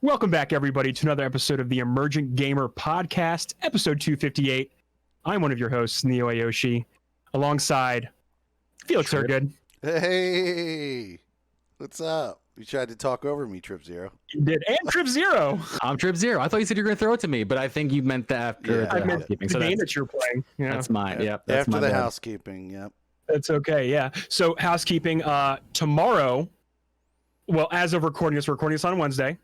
Welcome back, everybody, to another episode of the Emergent Gamer Podcast, episode 258. I'm one of your hosts, Neo Ayoshi, alongside Felix Hergood. Hey, what's up? You tried to talk over me, Trip Zero. You did, and Trip Zero. I'm Trip Zero. I thought you said you were going to throw it to me, but I think you meant that after the housekeeping. The game that you're playing. Yeah. That's mine. Yep. That's after the bad. housekeeping. Yep. That's okay. Yeah. So housekeeping. Tomorrow. Well, as of recording this, we're recording this on Wednesday.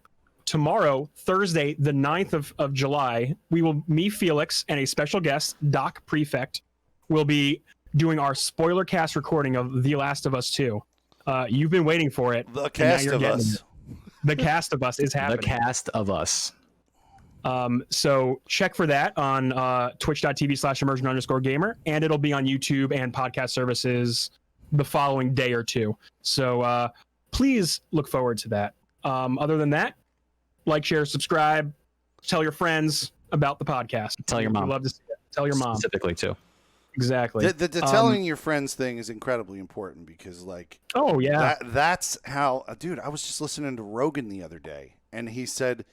Tomorrow, Thursday, the 9th of July, me, Felix, and a special guest, Doc Prefect, will be doing our spoiler cast recording of The Last of Us 2. You've been waiting for it. The cast of us. The cast of us is happening. The cast of us. So check for that on twitch.tv/emergent_gamer, and it'll be on YouTube and podcast services the following day or two. So please look forward to that. Other than that, like, share, subscribe, tell your friends about the podcast. Tell your mom. We'd love to see it. Tell your mom. Specifically, too. Exactly. The telling your friends thing is incredibly important because, like, oh, yeah. That's how, dude, I was just listening to Rogan the other day, and he said,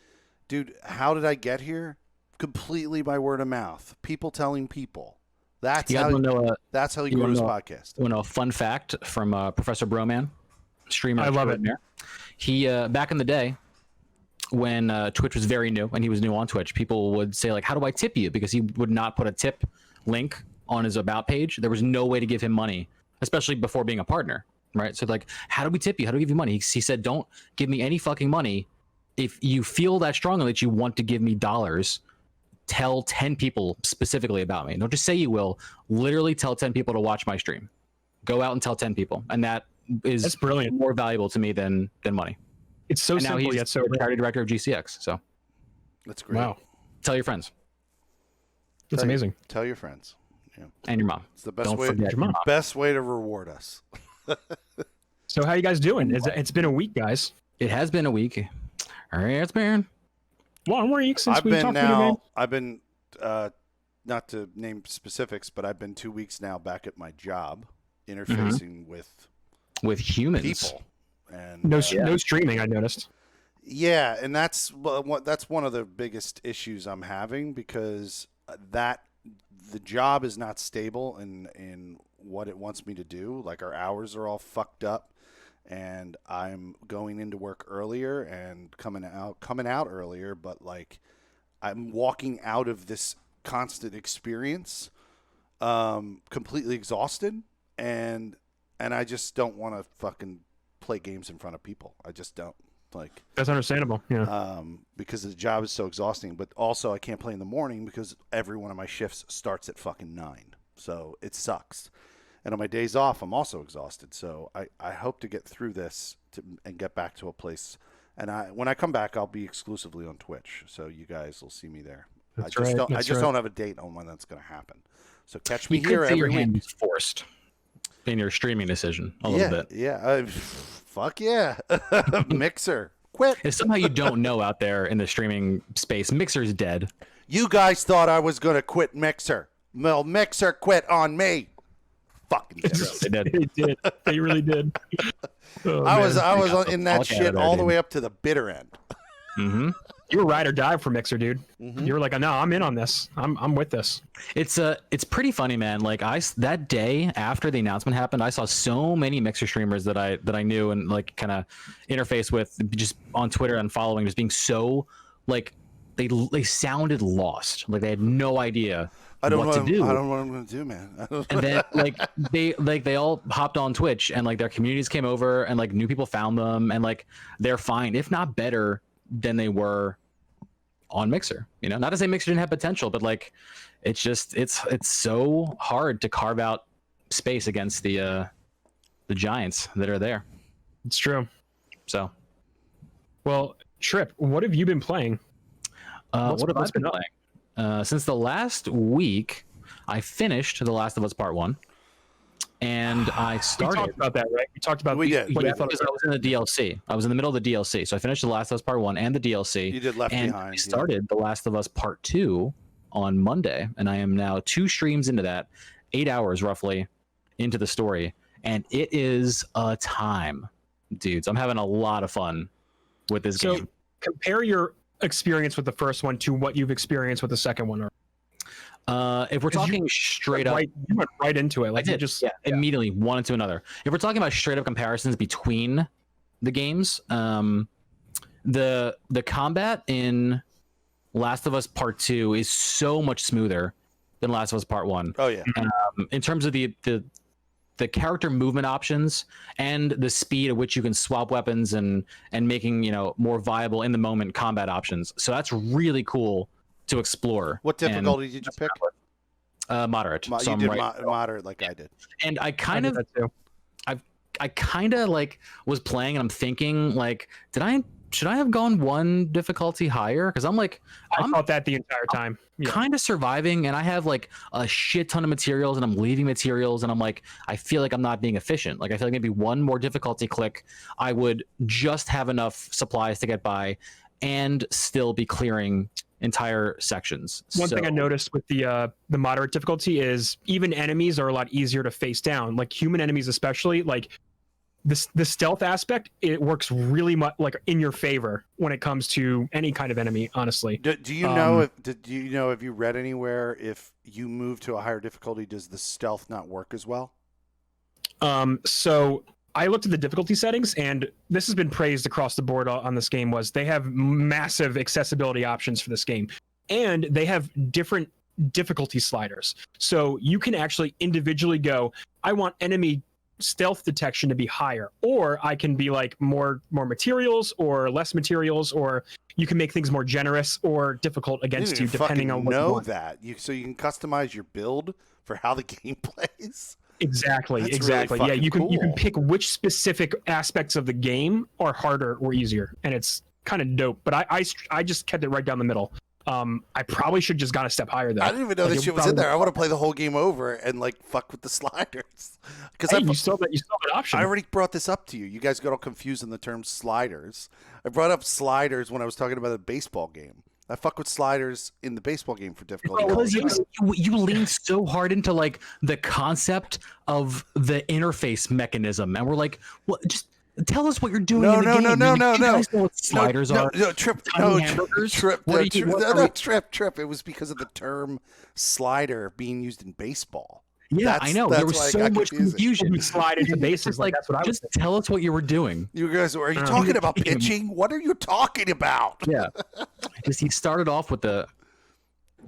dude, how did I get here? Completely by word of mouth. People telling people. That's how you grew his podcast. You want to know a fun fact from Professor Broman, streamer? I love it. He, back in the day, when Twitch was very new and he was new on Twitch, people would say, like, how do I tip you? Because he would not put a tip link on his about page. There was no way to give him money, especially before being a partner, right? So, like, how do we tip you? How do we give you money? He said, don't give me any fucking money. If you feel that strongly that you want to give me dollars, tell 10 people specifically about me. Don't just say you will. Literally tell 10 people to watch my stream. Go out and tell 10 people. And that's brilliant. More valuable to me than money. It's so simple. Now he's the charity director of GCX. So that's great. Wow. Tell your friends. That's amazing. Tell your friends. Yeah. And your mom. It's the best way to reward us. So how you guys doing? It's been a week, guys. It has been a week. All right, it's been 1 week since I've we talked to you again. I've been not to name specifics, but I've been 2 weeks now back at my job, interfacing with humans, people, and no streaming. I noticed. Yeah, and that's one of the biggest issues I'm having because the job is not stable in what it wants me to do. Like, our hours are all fucked up, and I'm going into work earlier and coming out earlier, but, like, I'm walking out of this constant experience completely exhausted, and I just don't want to fucking play games in front of people. I just don't. Like, that's understandable. Yeah. Because the job is so exhausting, but also I can't play in the morning because every one of my shifts starts at fucking 9. So it sucks. And on my days off, I'm also exhausted. So I hope to get through this and get back to a place. And when I come back, I'll be exclusively on Twitch. So you guys will see me there. I just don't have a date on when that's going to happen. So catch me here every week. Hand forced in your streaming decision a little bit. Yeah. Fuck yeah. Mixer. Quit. If somehow you don't know out there in the streaming space, Mixer's dead. You guys thought I was going to quit Mixer. Well, Mixer quit on me. Fucking they did. They really did. Oh, I was in that shit all the way up to the bitter end. Mm-hmm. You were ride or die for Mixer, dude. Mm-hmm. You were like, no, I'm in on this. I'm with this. It's pretty funny, man. Like, that day after the announcement happened, I saw so many Mixer streamers that I knew and, like, kind of interface with just on Twitter and following, just being so, like, they sounded lost. Like, they had no idea what to do. I don't know what I'm going to do, man. And then, they all hopped on Twitch, and, like, their communities came over, and, like, new people found them, and, like, they're fine, if not better than they were on Mixer. You know, not to say Mixer didn't have potential, but, like, it's just it's so hard to carve out space against the giants that are there. It's true. So, well, Trip, what have you been playing? What have I been playing? Since the last week, I finished The Last of Us Part 1. And I started. We talked about that, right? We talked about. We did. Because I was in the DLC. I was in the middle of the DLC, so I finished The Last of Us Part 1 and the DLC. You did Left and Behind. I started The Last of Us Part 2 on Monday, and I am now 2 streams into that, 8 hours roughly into the story, and it is a time, dudes. I'm having a lot of fun with this game. compare your experience with the first one to what you've experienced with the second one. If we're talking straight up, you went right into it. Like I did, immediately one into another. If we're talking about straight up comparisons between the games, the combat in Last of Us Part 2 is so much smoother than Last of Us Part 1. Oh yeah. In terms of the character movement options and the speed at which you can swap weapons and making, you know, more viable in the moment combat options. So that's really cool to explore. What difficulty did you pick? Moderate. So you did moderate like I did. And I kind of I kind of like was playing and I'm thinking like, should I have gone one difficulty higher? Because I thought that the entire time. Kind of surviving, and I have like a shit ton of materials, and I'm leaving materials, and I'm like, I feel like I'm not being efficient. Like I feel like maybe one more difficulty click, I would just have enough supplies to get by, and still be clearing entire sections. One thing I noticed with the moderate difficulty is even enemies are a lot easier to face down. Like human enemies, especially like. The stealth aspect, it works really much like in your favor when it comes to any kind of enemy. Honestly, do you know have you read anywhere if you move to a higher difficulty, does the stealth not work as well? So I looked at the difficulty settings, and this has been praised across the board on this game. Was they have massive accessibility options for this game, and they have different difficulty sliders, so you can actually individually go, I want enemy stealth detection to be higher, or I can be like more materials or less materials, or you can make things more generous or difficult against you depending on what you want. That so you can customize your build for how the game plays. Exactly. That's really you cool. can pick which specific aspects of the game are harder or easier, and it's kind of dope. But I just kept it right down the middle. I probably should just gone a step higher though. I didn't even know this shit was in there. I want to play the whole game over and like fuck with the sliders. Because you still have an option. I already brought this up to you. You guys got all confused in the term sliders. I brought up sliders when I was talking about a baseball game. I fuck with sliders in the baseball game for difficulty. Because you lean so hard into like the concept of the interface mechanism, and we're like, well, just tell us what you're doing in the game. No. You guys know what sliders are. Trip. It was because of the term slider being used in baseball. Yeah, I know. There was so much confusion. You slide into bases. Like that's what I was. Just tell us what you were doing. You guys, are you talking about pitching? What are you talking about? Yeah, he started off with the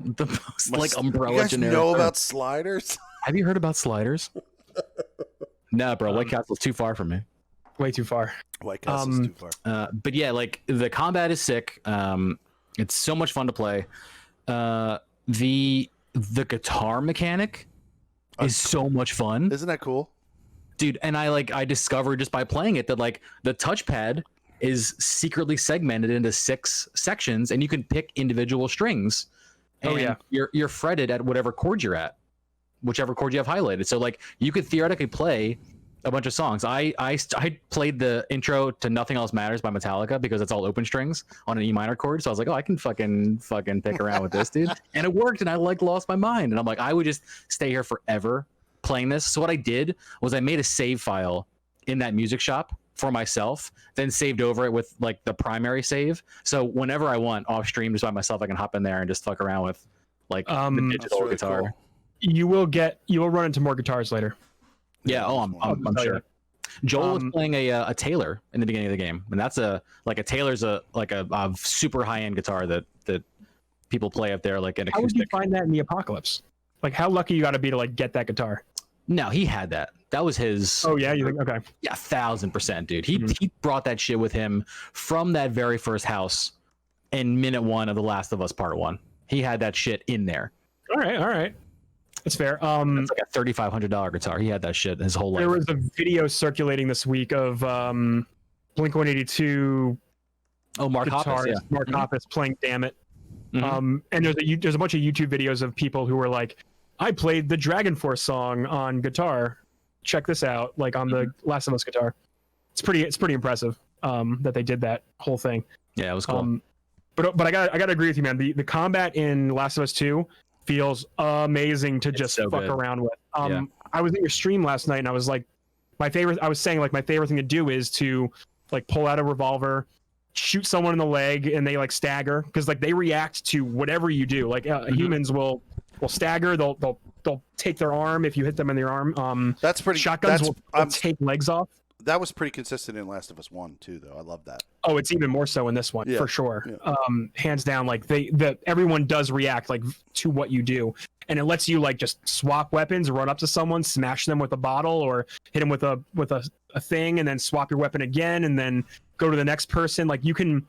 most like umbrella. You guys generic know term. about sliders? Have you heard about sliders? No, bro. White Castle's too far from me. Way too far. White Castle's too far. But yeah, like the combat is sick. It's so much fun to play. The guitar mechanic is so much fun. Isn't that cool? Dude, and I discovered just by playing it that like the touchpad is secretly segmented into 6 sections, and you can pick individual strings. And you're fretted at whatever chord you're at, whichever chord you have highlighted. So like you could theoretically play a bunch of songs. I played the intro to Nothing Else Matters by Metallica because it's all open strings on an E minor chord. So I was like, oh, I can fucking pick around with this, dude. And it worked, and I like lost my mind. And I'm like, I would just stay here forever playing this. So what I did was I made a save file in that music shop for myself, then saved over it with like the primary save. So whenever I want off stream just by myself, I can hop in there and just fuck around with like the digital really guitar. Cool. You will run into more guitars later. Yeah, I'm sure. Joel was playing a Taylor in the beginning of the game, and that's a Taylor's a super high end guitar that people play up there like an acoustic. How would you find that in the apocalypse? Like how lucky you got to be to like get that guitar? No, he had that. That was his. Oh yeah, you think okay? Yeah, 1000%, dude. He brought that shit with him from that very first house in minute 1 of The Last of Us Part 1. He had that shit in there. All right. That's fair. It's like a $3,500 guitar. He had that shit his whole life. There was a video circulating this week of Blink-182. Oh, Mark Hoppus, yeah. Mark Hoppus playing "Damn It." Mm-hmm. And there's a bunch of YouTube videos of people who were like, "I played the Dragon Force song on guitar. Check this out!" Like on the Last of Us guitar. It's pretty impressive that they did that whole thing. Yeah, it was cool. But I gotta agree with you, man. The combat in Last of Us 2 feels amazing to just fuck around with. I was in your stream last night, and I was like, my favorite thing to do is to like pull out a revolver, shoot someone in the leg and they like stagger because like they react to whatever you do. Like humans will stagger. They'll take their arm if you hit them in their arm. That's pretty. Shotguns will take legs off. That was pretty consistent in Last of Us 1 too, though. I love that. Oh, it's even more so in this one for sure. Yeah. Hands down, like everyone does react like to what you do, and it lets you like just swap weapons, run up to someone, smash them with a bottle, or hit them with a thing, and then swap your weapon again, and then go to the next person. Like you can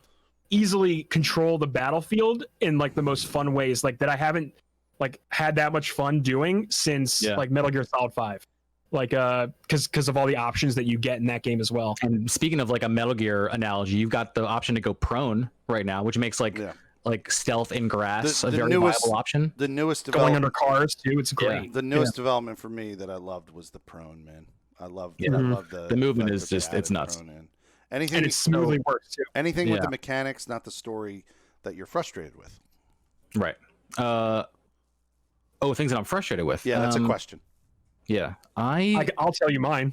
easily control the battlefield in like the most fun ways, like that I haven't like had that much fun doing since like Metal Gear Solid 5. Like because of all the options that you get in that game as well. And speaking of like a Metal Gear analogy, you've got the option to go prone right now, which makes like stealth in grass a very viable option. The newest going under cars too, it's great. Yeah. The newest development for me that I loved was the prone, man. I love the movement is just it's nuts. Anything and it smoothly works too. Anything with the mechanics, not the story that you're frustrated with. Right. Things that I'm frustrated with. Yeah, that's a question. Yeah, I'll tell you mine.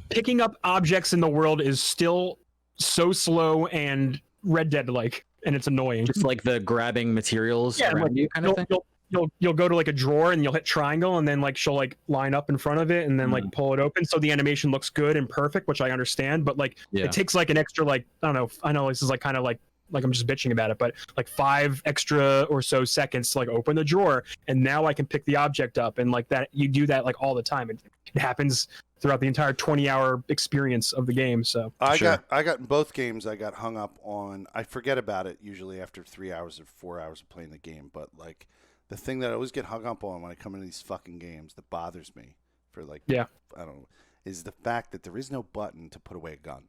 Picking up objects in the world is still so slow and Red Dead-like, and it's annoying. Just like the grabbing materials around you kind of thing? You'll go to like a drawer and you'll hit triangle, and then like she'll like line up in front of it and then like pull it open, so the animation looks good and perfect, which I understand, but like it takes like an extra like I don't know. I know this is like kind of like I'm just bitching about it, but like 5 extra or so seconds to like open the drawer, and now I can pick the object up, and like that you do that like all the time. It happens throughout the entire 20-hour experience of the game. So I got in both games. I got hung up on. I forget about it usually after 3 hours or 4 hours of playing the game. But like the thing that I always get hung up on when I come into these fucking games that bothers me for like I don't know, is the fact that there is no button to put away a gun.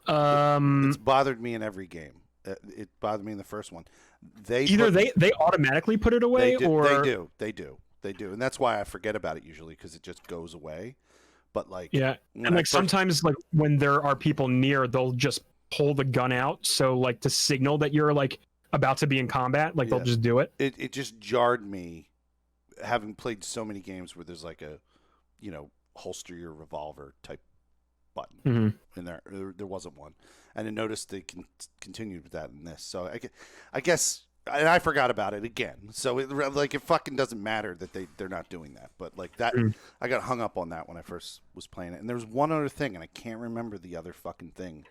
It's bothered me in every game. It bothered me in the first one. They automatically put it away, they do, and that's why I forget about it usually because it just goes away. But like and like sometimes like when there are people near, they'll just pull the gun out, so like to signal that you're like about to be in combat. Like they'll just do it. It just jarred me, having played so many games where there's like a, holster your revolver type button in there wasn't one, and I noticed they continued with that in this, so I guess and I forgot about it again, so it fucking doesn't matter that they're not doing that, but like that I got hung up on that when I first was playing it. And there was one other thing, and I can't remember the other fucking thing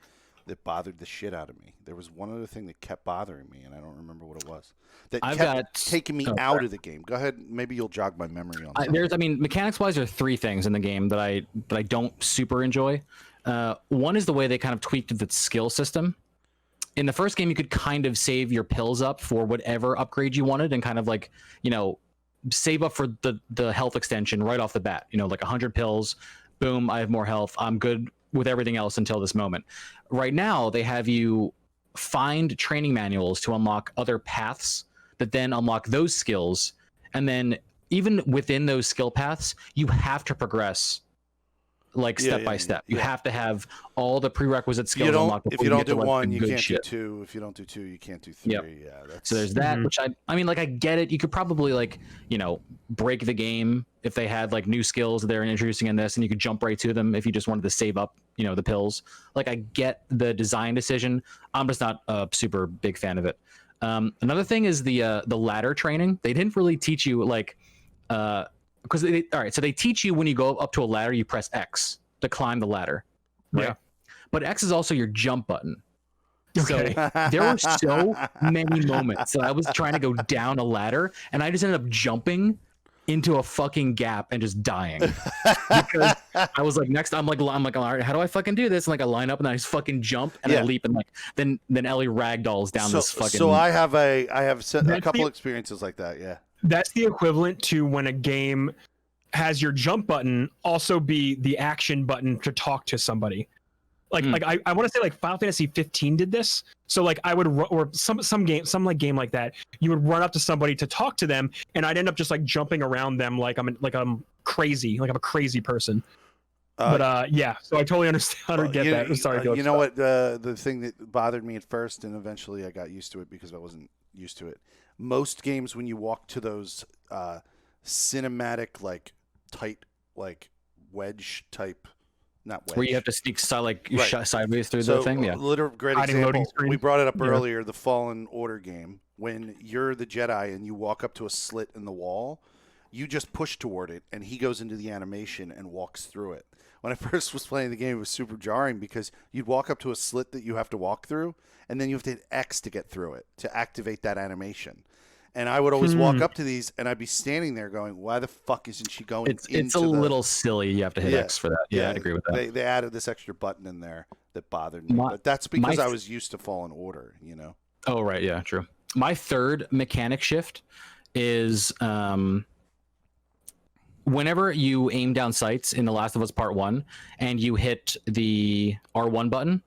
that bothered the shit out of me. There was one other thing that kept bothering me, and I don't remember what it was. That kept taking me out of the game. Go ahead, maybe you'll jog my memory on that. Mechanics-wise, there are 3 things in the game that I don't super enjoy. One is the way they kind of tweaked the skill system. In the first game, you could kind of save your pills up for whatever upgrade you wanted, and kind of like, save up for the health extension right off the bat. Like 100 pills, boom, I have more health. I'm good with everything else until this moment. Right now, they have you find training manuals to unlock other paths that then unlock those skills. And then even within those skill paths, you have to progress like step by step. You have to have all the prerequisite skills unlocked. If you don't do one, you can't do 2. If you don't do 2, you can't do 3. So there's that, which I mean, like, I get it. You could probably like, break the game if they had like new skills that they're introducing in this, and you could jump right to them if you just wanted to save up, the pills. Like, I get the design decision. I'm just not a super big fan of it. Another thing is the ladder training. They didn't really teach you like, because so they teach you when you go up to a ladder, you press X to climb the ladder, right? Yeah. But X is also your jump button. Okay. So there were so many moments that I was trying to go down a ladder, and I just ended up jumping into a fucking gap and just dying because I was like, next, I'm like, all right, how do I fucking do this? And like, I line up and I just fucking jump and I leap, and like, then Ellie ragdolls down this fucking. So I have a couple experiences like that. Yeah. That's the equivalent to when a game has your jump button also be the action button to talk to somebody. Like I want to say like Final Fantasy 15 did this. So like I would or some game like that, you would run up to somebody to talk to them, and I'd end up just like jumping around them like I'm crazy, like I'm a crazy person. But so I totally understand how to get that. I'm sorry. You know what? The thing that bothered me at first, and eventually I got used to it because I wasn't used to it. Most games, when you walk to those cinematic, like tight, like wedge type not wedge. Where you have to sneak Right. sideways through So, the thing. Yeah. great Hiding loading example. screen. We brought it up Yeah. earlier. The Fallen Order game. When you're the Jedi and you walk up to a slit in the wall, you just push toward it, and he goes into the animation and walks through it. When I first was playing the game, it was super jarring because you'd walk up to a slit that you have to walk through, and then you have to hit X to get through it to activate that animation. And I would always walk up to these, and I'd be standing there going, "Why the fuck isn't she going?" It's a little silly. You have to hit X for that. Yeah, I'd agree with that. They added this extra button in there that bothered me, but that's because I was used to Fallen Order, you know. Oh right, yeah, true. My third mechanic shift is whenever you aim down sights in The Last of Us Part 1 and you hit the R1 button,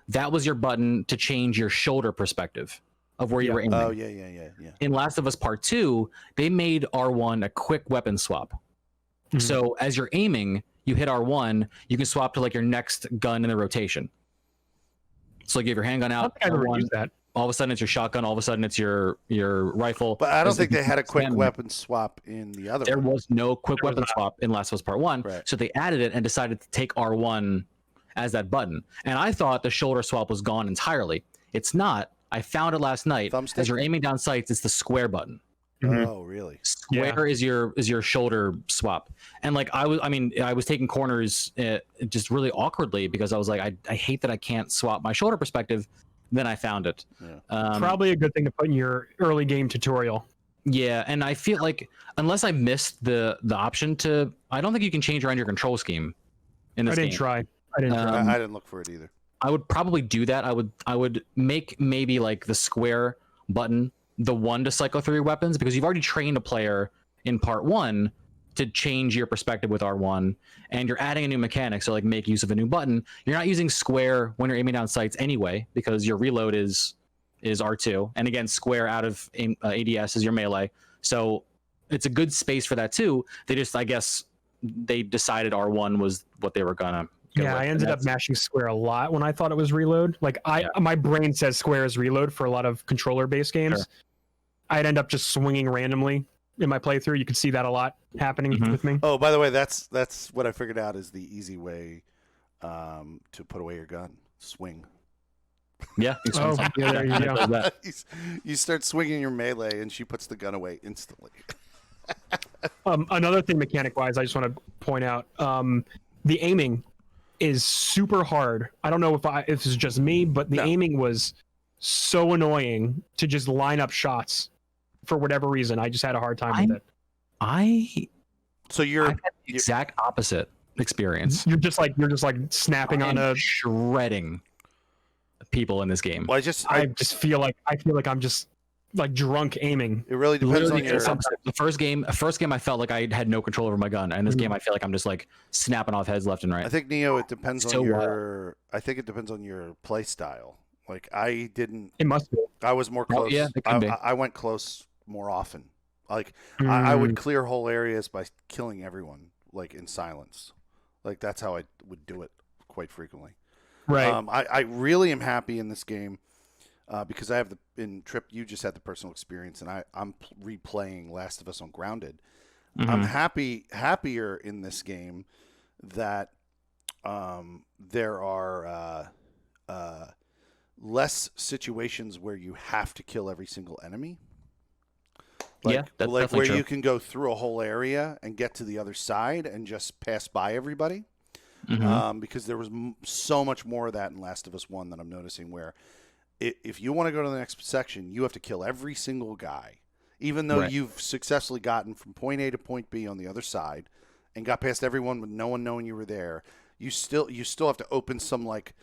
that was your button to change your shoulder perspective of where you were aiming. Oh, yeah. In Last of Us Part 2, they made R1 a quick weapon swap. Mhm. So as you're aiming, you hit R1, you can swap to like your next gun in the rotation. So like you have your handgun I out, don't think I've ever R1, used that. all of a sudden it's your shotgun, all of a sudden it's your rifle. But I don't There's think they had a quick spam. weapon swap in the other There one. was no quick There was weapon not. swap in Last of Us Part 1. Right. So they added it and decided to take R1 as that button. And I thought the shoulder swap was gone entirely. It's not. I found it last night. Thumbstick? As you're aiming down sights, it's the square button. Mhm. Oh, really? Square is your shoulder swap. And like I was taking corners just really awkwardly because I was like, I hate that I can't swap my shoulder perspective. Then I found it. Yeah. Probably a good thing to put in your early game tutorial. Yeah, and I feel like unless I missed the option to, I don't think you can change around your control scheme in I this didn't game. try. I didn't try. I didn't look for it either. I would probably do that. I would make maybe like the square button the one to cycle through your weapons because you've already trained a player in Part 1 to change your perspective with R1, and you're adding a new mechanic, so like make use of a new button. You're not using square when you're aiming down sights anyway because your reload is R2, and again square out of ADS is your melee. So it's a good space for that too. They just, I guess, they decided R1 was what they were gonna go Yeah, with, I and ended up that's- mashing square a lot when I thought it was reload. Like my brain says square is reload for a lot of controller-based games. Sure. I'd end up just swinging randomly in my playthrough. You could see that a lot happening Mhm. with me. Oh, by the way, that's what I figured out is the easy way to put away your gun. Swing. Yeah. Oh, yeah, there you go. That. You start swinging your melee, and she puts the gun away instantly. Another thing, mechanic-wise, I just want to point out, the aiming is super hard. I don't know if this is just me, but the No. aiming was so annoying to just line up shots for whatever reason. I just had a hard time with it. I So I've had the exact opposite experience. You're just like snapping on a. shredding people in this game. well, I feel like I'm just like drunk aiming. it really depends on Literally, your. the first game I felt like I had no control over my gun, and this game I feel like I'm just like snapping off heads left and right. I think Neo, it depends So on wild. your. I think it depends on your play style. Like I didn't. It must be. I was more Oh, close. yeah, it can be. I went close more often. Like I Mm. would clear whole areas by killing everyone, like in silence. Like that's how I would do it quite frequently. Right. I really am happy in this game because I have in Trip. You just had the personal experience, and I'm replaying Last of Us on Grounded. I'm happier in this game that there are less situations where you have to kill every single enemy. Yeah, that's like definitely where true. you can go through a whole area and get to the other side and just pass by everybody. Because there was so much more of that in Last of Us 1 that I'm noticing where if you want to go to the next section, you have to kill every single guy. Even though Right. you've successfully gotten from point A to point B on the other side and got past everyone with no one knowing you were there, you still have to open some like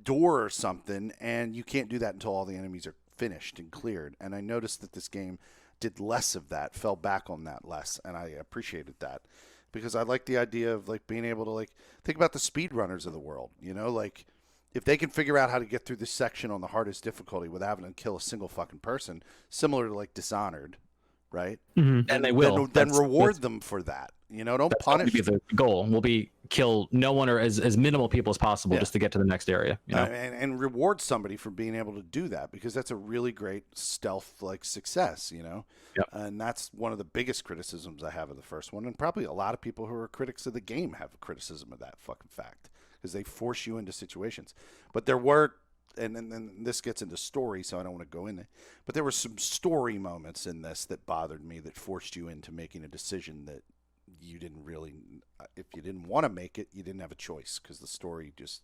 door or something, and you can't do that until all the enemies are finished and cleared. And I noticed that this game did less of that, fell back on that less, and I appreciated that. Because I like the idea of like being able to like think about the speedrunners of the world, you know, like if they can figure out how to get through this section on the hardest difficulty without having to kill a single fucking person, similar to like Dishonored, right? Mhm. And they will. Then That's- reward that's- them for that. You know, don't That's punish. be the goal. Will be kill no one or as minimal people as possible Yeah. just to get to the next area. You know? and reward somebody for being able to do that because that's a really great stealth like success, you know. Yep. And that's one of the biggest criticisms I have of the first one, and probably a lot of people who are critics of the game have a criticism of that fucking fact because they force you into situations. But there were, and this gets into story, so I don't want to go in there. But there were some story moments in this that bothered me, that forced you into making a decision that you didn't really. If you didn't want to make it, you didn't have a choice, because the story just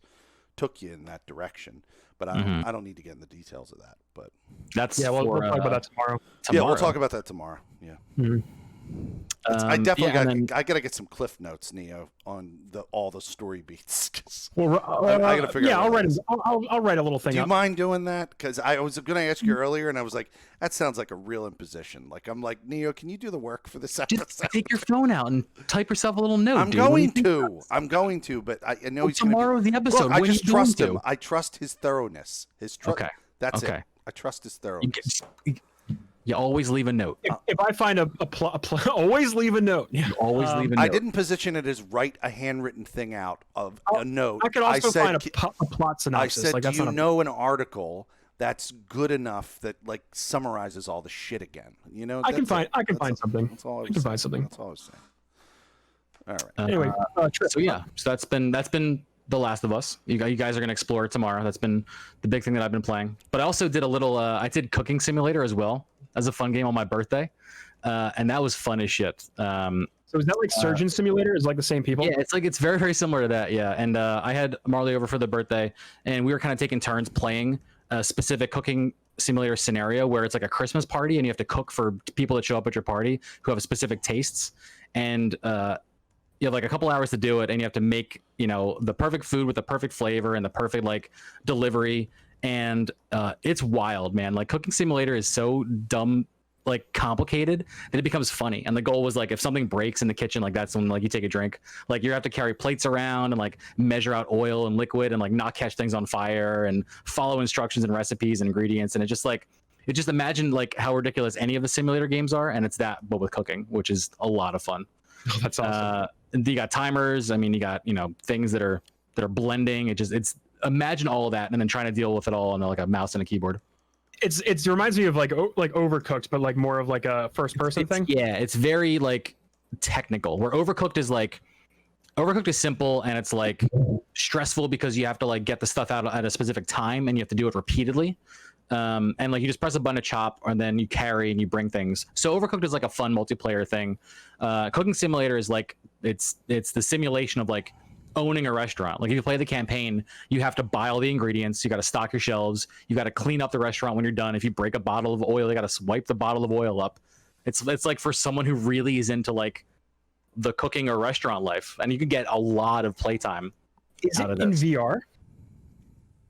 took you in that direction. But I don't need to get in the details of that. But That's we'll talk about that tomorrow. yeah, we'll talk about that tomorrow. Yeah. Mm-hmm. I definitely yeah, I gotta get some cliff notes, Neo, on all the story beats. 'Cause Well, I gotta figure out. I'll write a little thing Do you up. mind doing that? Because I was going to ask you earlier, and I was like, that sounds like a real imposition. Like, I'm like, Neo, can you do the work for this episode? Just take your phone out and type yourself a little note. I'm dude. What do you think? I'm going to, but I know Well, he's going to. tomorrow's the episode. Look, I When are just you going trust to? him. I trust his thoroughness. Okay. That's Okay. it. I trust his You, thoroughness. you always leave a note. If I find always leave a note. Yeah. You always leave a note. I didn't position it as write a handwritten thing out of a note. I could also said, find a plot I synopsis. said, like, do that's you not a- know an article that's good enough that like summarizes all the shit again? You know, I can that's find it. something. That's all I was I can saying. find something. That's all I was saying. All right. Anyway, Trip. So yeah, so that's been The Last of Us. You guys are gonna explore it tomorrow. That's been the big thing that I've been playing. But I also did a little. I did Cooking Simulator as well as a fun game on my birthday, and that was fun as shit. So is that like Surgeon Simulator? Is it like the same people? Yeah, it's very very similar to that. Yeah, and I had Marley over for the birthday, and we were kind of taking turns playing a specific cooking simulator scenario where it's like a Christmas party, and you have to cook for people that show up at your party who have specific tastes, and you have like a couple hours to do it, and you have to make the perfect food with the perfect flavor and the perfect like delivery, and it's wild, man. Like Cooking Simulator is so dumb, like complicated, that it becomes funny. And the goal was like, if something breaks in the kitchen, like that's when like you take a drink, like you have to carry plates around and like measure out oil and liquid and like not catch things on fire and follow instructions and recipes and ingredients. And it just imagine like how ridiculous any of the simulator games are, and it's that but with cooking, which is a lot of fun. Oh, that's awesome. You got timers. I mean, you got things that are blending. It's imagine all of that and then trying to deal with it all on like a mouse and a keyboard. It reminds me of like Overcooked, but like more of like a first person thing. Yeah, it's very like technical. Where Overcooked is simple, and it's like stressful because you have to like get the stuff out at a specific time and you have to do it repeatedly. And like you just press a button to chop, and then you carry and you bring things. So Overcooked is like a fun multiplayer thing. Cooking Simulator is like it's the simulation of like owning a restaurant. Like if you play the campaign, you have to buy all the ingredients, you got to stock your shelves, you got to clean up the restaurant when you're done. If you break a bottle of oil, you got to wipe the bottle of oil up. It's like for someone who really is into like the cooking or restaurant life, and you can get a lot of playtime. Is it in VR?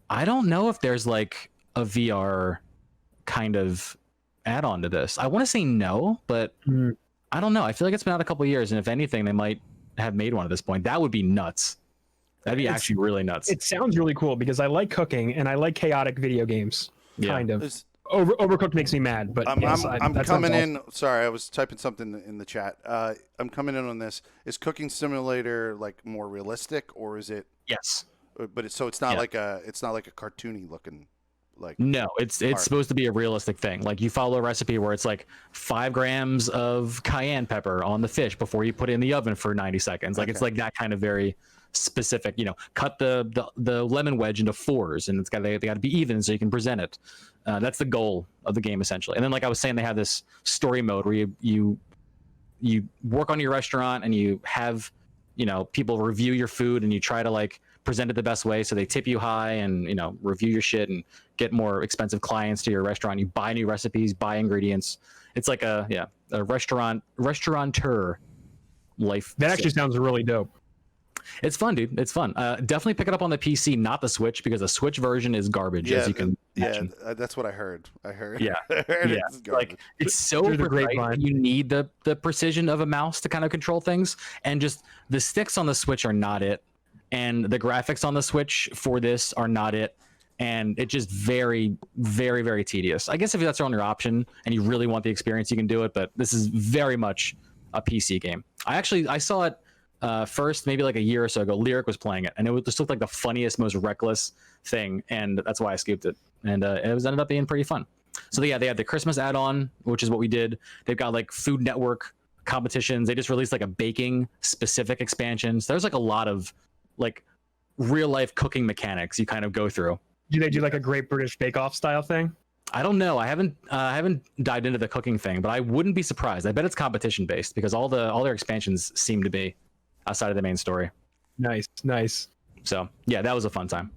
I don't know if there's like a VR kind of add-on to this. I want to say no, but I don't know. I feel like it's been out a couple of years, and if anything, they might have made one at this point. That would be nuts. That'd be actually really nuts. It sounds really cool because I like cooking and I like chaotic video games. Kind of. Overcooked makes me mad, but I'm coming in. Awesome. Sorry, I was typing something in the chat. I'm coming in on this. Is Cooking Simulator like more realistic, or is it? Yes. But it's not like a cartoony looking. Like no, it's supposed to be a realistic thing. Like you follow a recipe where it's like 5 grams of cayenne pepper on the fish before you put it in the oven for 90 seconds. Like it's like that kind of very specific. Cut the lemon wedge into 4s, and they got to be even so you can present it. That's the goal of the game essentially. And then like I was saying, they have this story mode where you work on your restaurant and you have people review your food, and you try to like present it the best way, so they tip you high and review your shit and get more expensive clients to your restaurant. You buy new recipes, buy ingredients. It's like a restaurateur life. That actually sounds really dope. It's fun, dude. It's fun. Definitely pick it up on the PC, not the Switch, because the Switch version is garbage, as you can imagine. Yeah, that's what I heard. Yeah, It's like it's so precise. You need the precision of a mouse to kind of control things, and just the sticks on the Switch are not it, and the graphics on the Switch for this are not it, and it's just very, very, very tedious. I guess if that's your only option and you really want the experience, you can do it, but this is very much a PC game. I saw it first maybe like a year or so ago. Lyric was playing it, and it just looked like the funniest, most reckless thing, and that's why I scooped it, and it ended up being pretty fun. So they had the Christmas add-on, which is what we did. They've got like Food Network competitions. They just released like a baking specific expansion. So there's like a lot of like real life cooking mechanics you kind of go through. Do they do like a Great British Bake Off style thing? I don't know. I haven't dived into the cooking thing, but I wouldn't be surprised. I bet it's competition based because all their expansions seem to be outside of the main story. Nice. So yeah, that was a fun time.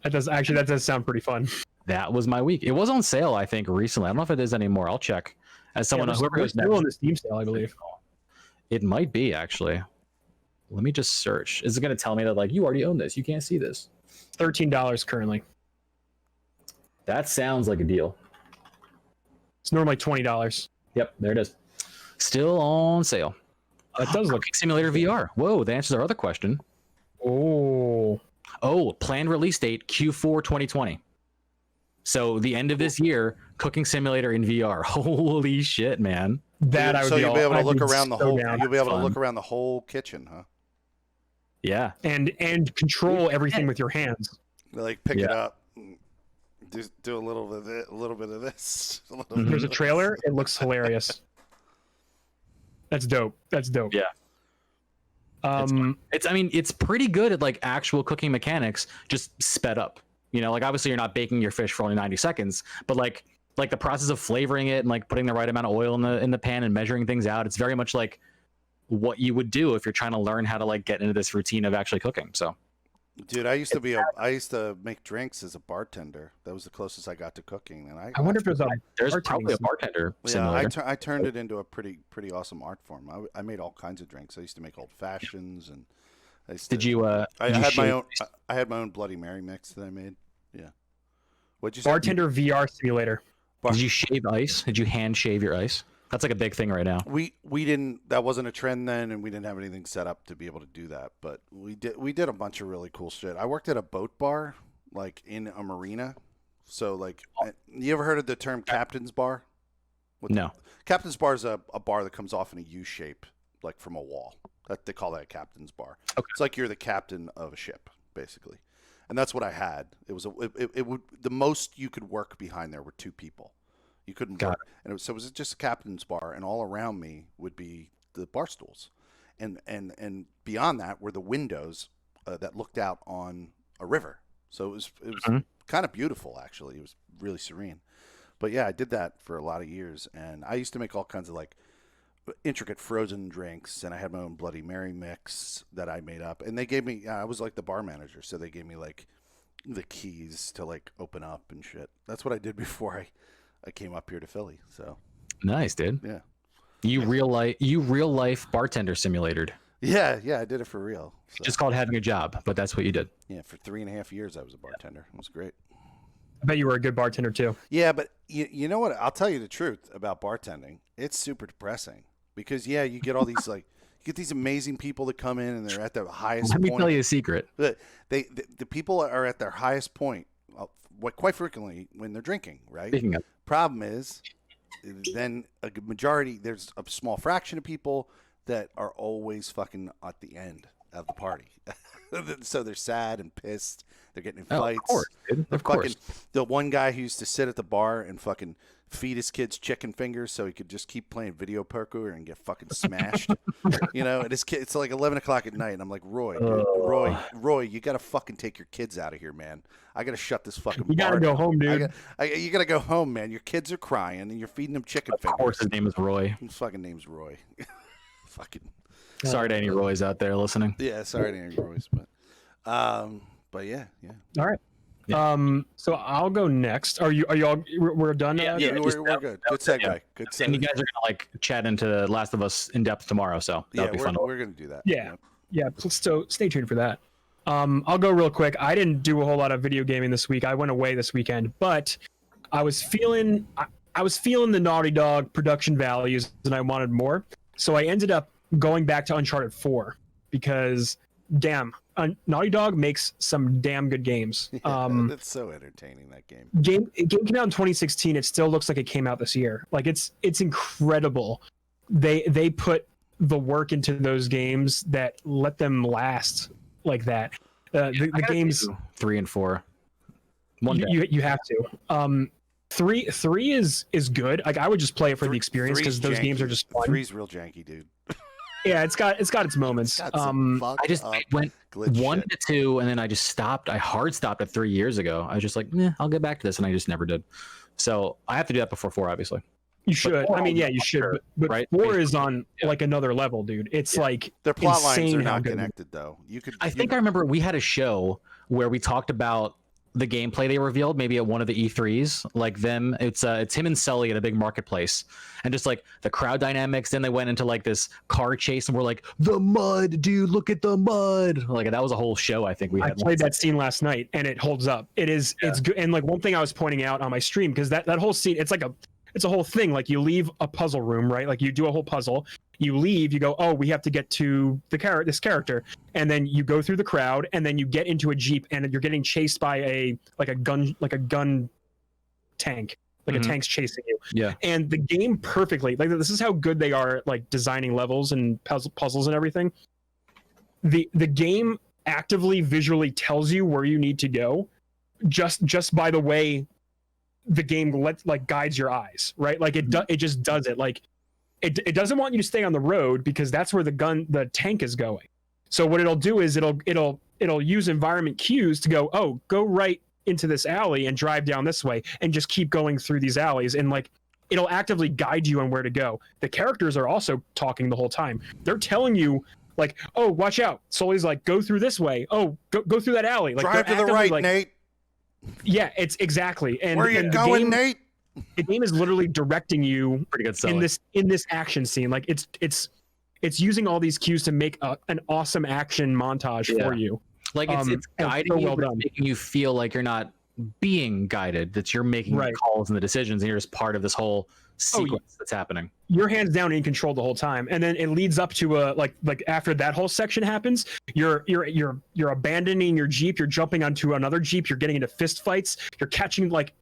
That does sound pretty fun. That was my week. It was on sale, I think, recently. I don't know if it is anymore. I'll check. As someone whoever goes still next, on the Steam sale, I believe. it might be actually. Let me just search. Is it going to tell me that like you already own this? You can't see this. $13 currently. That sounds like a deal. It's normally $20. Yep, there it is. Still on sale. It does look. Cooking Simulator VR. Whoa, that answers our other question. Oh, Planned release date Q4 2020. So the end of this year, Cooking Simulator in VR. Holy shit, man! that I would so be you'll be able to I'd look be around the so whole. down. You'll be able to Fun. look around the whole kitchen, huh? Yeah. and control everything with your hands. Like pick it Yeah. up, do a little bit of it, a little bit of this. A little Mhm. There's a trailer. It looks hilarious. That's dope. Yeah. It's pretty good at like actual cooking mechanics, just sped up. You know, like obviously you're not baking your fish for only 90 seconds, but like the process of flavoring it and like putting the right amount of oil in the pan and measuring things out, it's very much like what you would do if you're trying to learn how to like get into this routine of actually cooking. So Dude, I used to make drinks as a bartender. That was the closest I got to cooking, and I wonder if there's a there's bartending probably a sim- bartender yeah, simulator. I turned it into a pretty awesome art form. I made all kinds of drinks. I used to make old fashions, and I used to, Did you? I did you had my shave- own. I had my own Bloody Mary mix that I made. Yeah. What'd you say? bartender VR simulator. Did you shave ice? Did you hand shave your ice? That's like a big thing right now. We didn't. That wasn't a trend then, and we didn't have anything set up to be able to do that. But we did a bunch of really cool shit. I worked at a boat bar, like in a marina. So like, you ever heard of the term captain's bar? No. Captain's bar is a bar that comes off in a U shape, like from a wall. That they call that a captain's bar. Okay. It's like you're the captain of a ship, basically, and that's what I had. It was it would the most you could work behind there were two people. You couldn't Got work, and it was just a captain's bar, and all around me would be the bar stools, and beyond that were the windows that looked out on a river. So it was kind of beautiful, actually. It was really serene. But yeah, I did that for a lot of years, and I used to make all kinds of like intricate frozen drinks, and I had my own Bloody Mary mix that I made up, and they gave me. I was like the bar manager, so they gave me like the keys to like open up and shit. That's what I did before I came up here to Philly. So Nice, dude. yeah, You real life bartender simulated. yeah, I did it for real. So, Just called having a job, but that's what you did. yeah, for 3.5 years I was a bartender. It was great. I bet you were a good bartender too. Yeah, but you know what? I'll tell you the truth about bartending. It's super depressing because you get all these like you get these amazing people that come in and they're at their highest Let me point. tell you a secret. The people are at their highest point quite frequently when they're drinking, right? Speaking of, Problem is, then a majority, there's a small fraction of people that are always fucking at the end of the party. So they're sad and pissed. They're getting in fights. Of course, dude. They're Of course. the one guy who used to sit at the bar and fucking feed his kids chicken fingers so he could just keep playing video poker and get fucking smashed. You know, and his kid, it's like 11 o'clock at night, and I'm like, Roy, you got to fucking take your kids out of here, man. I got to shut this fucking You bar gotta go down. home, dude. You got to go home, man. Your kids are crying, and you're feeding them chicken Of fingers. course, his name is Roy. His fucking name's Roy. Fucking. Sorry to any Roys out there listening. Yeah, sorry to any Roy's, but yeah. All right. Yeah. So I'll go next. Are you all? We're done. Yeah, We're good. Good segue. yeah. Good And you segue. guys are gonna like chat into Last of Us in depth tomorrow, so that'll Yeah, be fun. we're gonna do that. Yeah. Yeah. So stay tuned for that. I'll go real quick. I didn't do a whole lot of video gaming this week. I went away this weekend, but I was feeling the Naughty Dog production values, and I wanted more. So I ended up going back to Uncharted 4 because, damn, Naughty Dog makes some damn good games. That's so entertaining, that game. It came out in 2016. It still looks like it came out this year. Like it's incredible. They put the work into those games that let them last like that. The games 3 and 4. One day. you have to. Three is good. Like I would just play it for the experience because those games are just fun. 3's real janky, dude. Yeah, it's got its moments. Got some I just fucked up went glitch 1 shit. to 2, and then I just stopped. I hard stopped at 3 years ago. I was just like, I'll get back to this, and I just never did. So I have to do that before 4, obviously. You should. four I mean, on yeah, you should. Sure, But right? 4 is on Yeah. like another level, dude. It's like Their plot lines insane are how not good. connected, though. You could. I think I remember we had a show where we talked about the gameplay they revealed, maybe at one of the E3s. Like them, it's him and Sully at a big marketplace, and just like the crowd dynamics. Then they went into like this car chase, and we're like, the mud, dude, look at the mud. Like that was a whole show. I think we I had. played that scene last night, and it holds up. It's good. And like one thing I was pointing out on my stream, because that whole scene, it's a whole thing. Like you leave a puzzle room, right? Like you do a whole puzzle, you leave, you go, oh, we have to get to this character, and then you go through the crowd, and then you get into a Jeep, and you're getting chased by a gun tank, like a tank's chasing you. Yeah. And the game perfectly, like this is how good they are at like designing levels and puzzles and everything. The game actively visually tells you where you need to go, just by the way the game guides your eyes, right? Like it just does it. Like it doesn't want you to stay on the road because that's where the tank is going. So what it'll do is it'll use environment cues to go right into this alley and drive down this way and just keep going through these alleys, and like it'll actively guide you on where to go. The characters are also talking the whole time. They're telling you like, oh, watch out. Sully's like, go through this way. Oh, go through that alley. Like Drive to the right, like, Nate. yeah, it's exactly. And Where are you and going, Nate? The game is literally directing you Pretty good in this action scene. Like it's using all these cues to make an awesome action montage for you. Like it's guiding so you, well but done. making you feel like you're not being guided. That you're making the calls and the decisions, and you're just part of this whole sequence that's happening. You're hands down in control the whole time, and then it leads up to like after that whole section happens, you're abandoning your Jeep, you're jumping onto another Jeep, you're getting into fist fights, you're catching like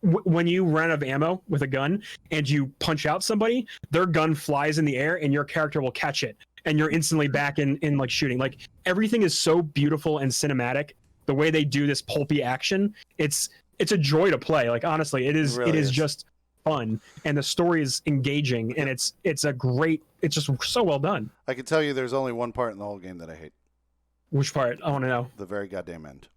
when you run out of ammo with a gun and you punch out somebody, their gun flies in the air and your character will catch it, and you're instantly back in like shooting. Like everything is so beautiful and cinematic. The way they do this pulpy action, it's a joy to play. Like honestly, it is just fun, and the story is engaging, and it's just so well done. I can tell you there's only one part in the whole game that I hate. Which part? I want to know. The very goddamn end.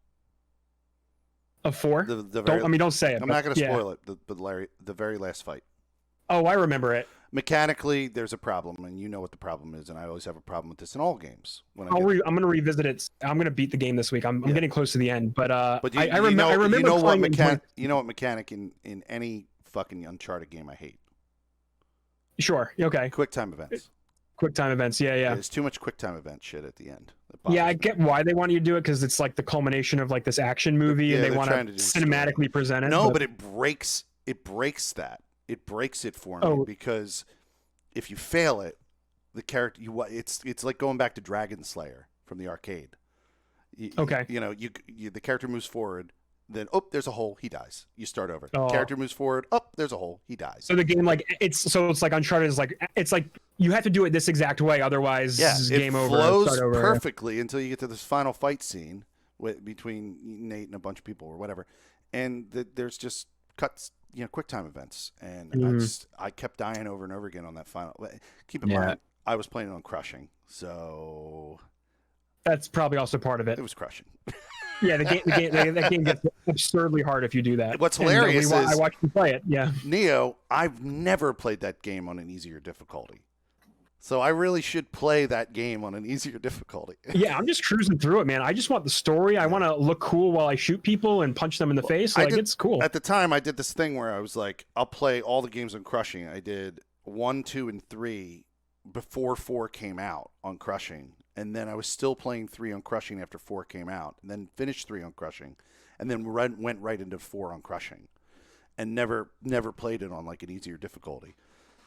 Of 4? Don't say it. I'm not going to spoil it. But Larry, the very last fight. Oh, I remember it. Mechanically, there's a problem, and you know what the problem is, and I always have a problem with this in all games. When I'm going to revisit it. I'm going to beat the game this week. I'm getting close to the end, but I remember you know what mechanic in any fucking Uncharted game I hate. Sure. Okay. Quick time events. Quick time events. Yeah. There's too much quick time event shit at the end. Yeah, I get why they want you to do it, because it's like the culmination of like this action movie, and they want to cinematically present it. No, but it breaks that. It breaks it for me because if you fail it, the character it's like going back to Dragon Slayer from the arcade. The character moves forward, then there's a hole, he dies. You start over. Character moves forward, there's a hole, he dies. So the game it's like Uncharted is like it's like you have to do it this exact way, otherwise game over. It flows perfectly until you get to this final fight scene between Nate and a bunch of people or whatever, and there's just cuts. Quick time events, and I kept dying over and over again on that final. Keep in mind, I was playing it on Crushing, so that's probably also part of it. It was Crushing. Yeah, that game gets absurdly hard if you do that. What's hilarious is I watched you play it. Yeah, Neo, I've never played that game on an easier difficulty. So I really should play that game on an easier difficulty. Yeah, I'm just cruising through it, man. I just want the story. I want to look cool while I shoot people and punch them in the face. It's cool. At the time, I did this thing where I was like, I'll play all the games on Crushing. I did 1, 2, and 3 before 4 came out on Crushing. And then I was still playing 3 on Crushing after 4 came out. And then finished 3 on Crushing. And then went right into 4 on Crushing. And never played it on like an easier difficulty.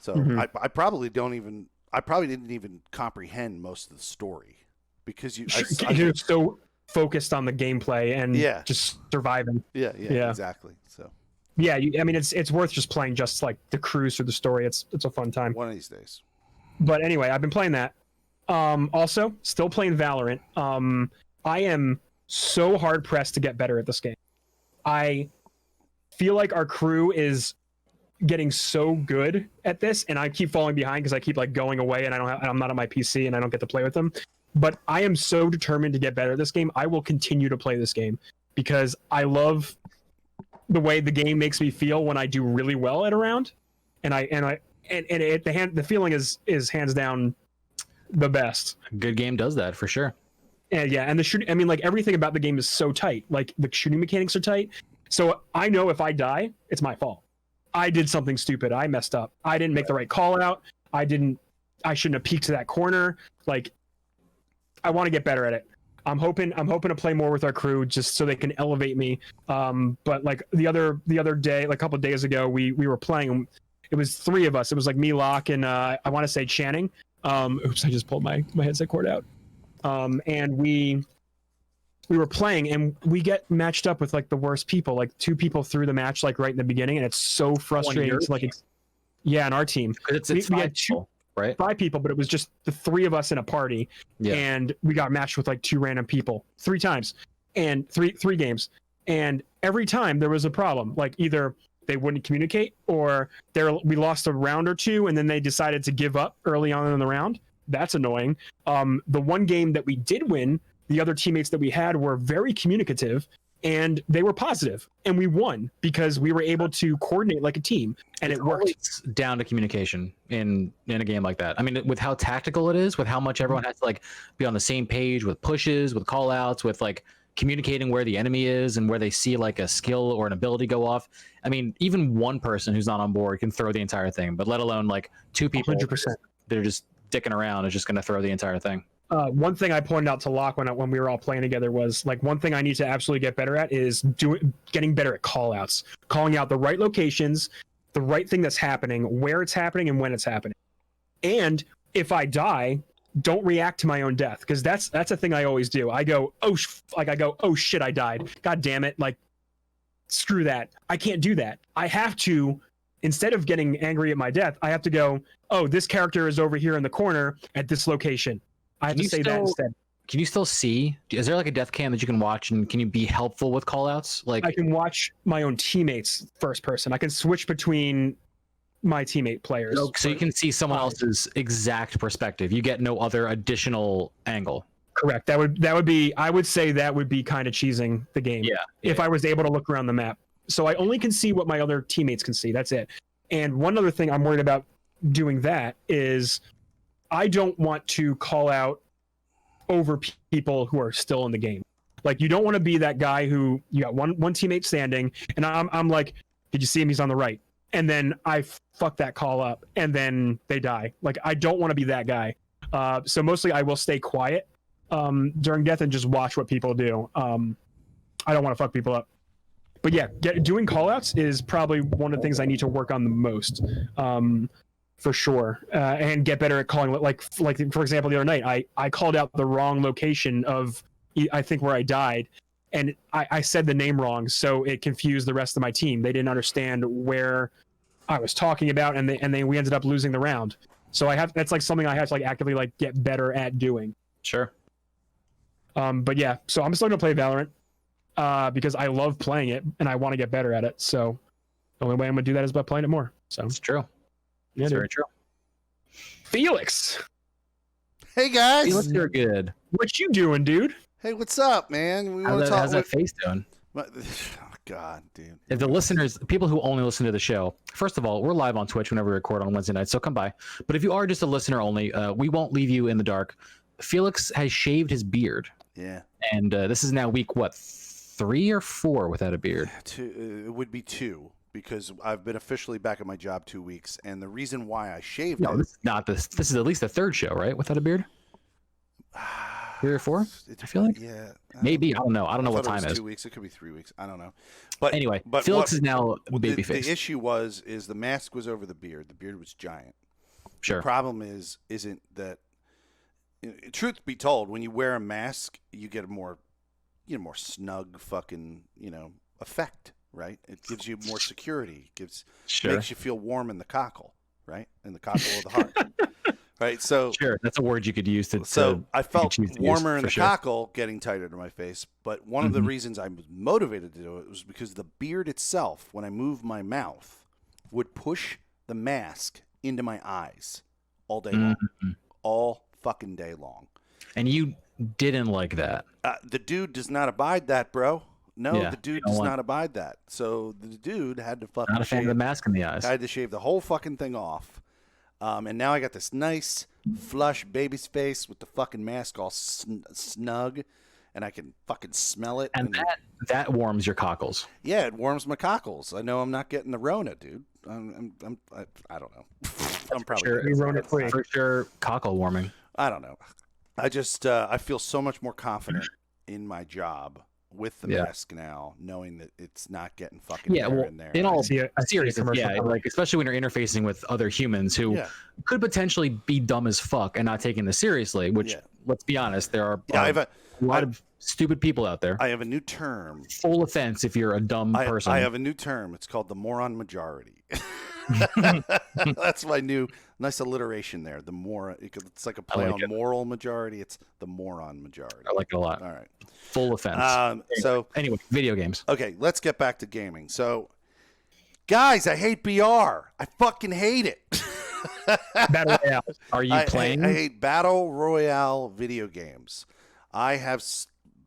So I probably didn't even comprehend most of the story because you're so focused on the gameplay and just surviving. Yeah, exactly. So it's worth just playing just like the cruise through the story. It's a fun time. One of these days. But anyway, I've been playing that. Also, still playing Valorant. I am so hard pressed to get better at this game. I feel like our crew is getting so good at this, and I keep falling behind because I keep like going away, and I'm not on my PC, and I don't get to play with them. But I am so determined to get better at this game. I will continue to play this game because I love the way the game makes me feel when I do really well at a round, the feeling is hands down the best. A good game does that for sure. And yeah, and the shooting, I mean, like everything about the game is so tight. Like the shooting mechanics are tight. So I know if I die, it's my fault. I did something stupid. I messed up. I didn't make the right call out. I shouldn't have peeked to that corner. Like, I want to get better at it. I'm hoping to play more with our crew just so they can elevate me. But like the other day, like a couple of days ago, we were playing. It was 3 of us. It was like me, Locke, and I want to say Channing. Oops, I just pulled my headset cord out. And we were playing, and we get matched up with like the worst people. Like 2 people through the match, like right in the beginning, and it's so frustrating. Yeah, on our team, it's we 5 had people, right? 5 people, but it was just the 3 of us in a party, and we got matched with like 2 random people 3 times, and three games, and every time there was a problem. Like either they wouldn't communicate, or we lost a round or 2, and then they decided to give up early on in the round. That's annoying. The one game that we did win, the other teammates that we had were very communicative, and they were positive, and we won because we were able to coordinate like a team, and it worked. It's down to communication in a game like that. I mean, with how tactical it is, with how much everyone has to like be on the same page with pushes, with call outs, with like communicating where the enemy is and where they see like a skill or an ability go off. I mean, even one person who's not on board can throw the entire thing, but let alone like 2 people 100%. They're just dicking around is just going to throw the entire thing. One thing I pointed out to Locke when we were all playing together was like, one thing I need to absolutely get better at is getting better at call outs, calling out the right locations, the right thing that's happening, where it's happening, and when it's happening. And if I die, don't react to my own death, because that's a thing I always do. I go, oh shit, I died. God damn it! Like, screw that. I can't do that. I have to. Instead of getting angry at my death, I have to go, oh, this character is over here in the corner at this location. I have to say that instead. Can you still see? Is there like a death cam that you can watch, and can you be helpful with callouts? Like, I can watch my own teammates first person. I can switch between my teammate players. So you can see someone else's exact perspective. You get no other additional angle. Correct. That would be. I would say that would be kind of cheesing the game. Yeah. If I was able to look around the map. So I only can see what my other teammates can see. That's it. And one other thing I'm worried about doing that is I don't want to call out over people who are still in the game. Like, you don't want to be that guy who you got one teammate standing, and I'm like, did you see him? He's on the right. And then I fuck that call up, and then they die. Like, I don't want to be that guy. So mostly I will stay quiet during death and just watch what people do. I don't want to fuck people up. But yeah, doing callouts is probably one of the things I need to work on the most, for sure, and get better at calling. Like for example, the other night, I called out the wrong location of, I think, where I died, and I said the name wrong, so it confused the rest of my team. They didn't understand where I was talking about, and then we ended up losing the round. So that's like something I have to like actively like get better at doing. Sure. But yeah, so I'm still gonna play Valorant. Because I love playing it and I want to get better at it. So the only way I'm gonna do that is by playing it more. So it's true. Yeah, it's very true. Felix. Hey guys. Felix, you're good. What you doing, dude? Hey, what's up, man? We want to talk. How's that face doing? Oh God, dude. If the listeners, people who only listen to the show, first of all, we're live on Twitch whenever we record on Wednesday nights, so come by. But if you are just a listener only, we won't leave you in the dark. Felix has shaved his beard. Yeah. And this is now week, what, 3 or 4 without a beard? It would be 2, because I've been officially back at my job 2 weeks, and the reason why I shaved No, it. this is not this. This is at least the 3rd show, right? Without a beard. 3 or 4? I feel like. Yeah. Maybe, I don't know. I don't know what it time was is. 2 weeks. It could be 3 weeks. I don't know. But anyway, Felix is now babyface. The issue is the mask was over the beard. The beard was giant. Sure. The problem isn't that. Truth be told, when you wear a mask, you get a more snug fucking effect, right? It gives you more security. Makes you feel warm in the cockle, right? In the cockle of the heart. Right, so sure, that's a word you could use to. So I felt warmer in the sure. cockle, getting tighter to my face. But one of the reasons I was motivated to do it was because the beard itself, when I move my mouth, would push the mask into my eyes all day long. All fucking day long. And you didn't like that. The dude does not abide that, bro. No, Yeah, the dude does not abide that. So the dude had to fucking Not a fan of the mask in the eyes. I had to shave the whole fucking thing off. And now I got this nice, flush baby's face with the fucking mask all snug, and I can fucking smell it. And that warms your cockles. Yeah, it warms my cockles. I know I'm not getting the Rona, dude. I don't know. I'm probably Rona free. For sure, cockle warming. I don't know. I just I feel so much more confident in my job with the mask now, knowing that it's not getting fucking in there. In all seriousness, like especially when you're interfacing with other humans who could potentially be dumb as fuck and not taking this seriously. Which, let's be honest, there are a lot of stupid people out there. I have a new term. Full offense if you're a dumb person. I have a new term. It's called the moron majority. That's my new nice alliteration there. The moron. It's like a play on moral majority. It's the moron majority. I like it a lot. All right. Full offense. So anyway, video games. Okay, let's get back to gaming. So, guys, I hate BR. I fucking hate it. Battle Royale. Are you playing? I hate battle royale video games. I have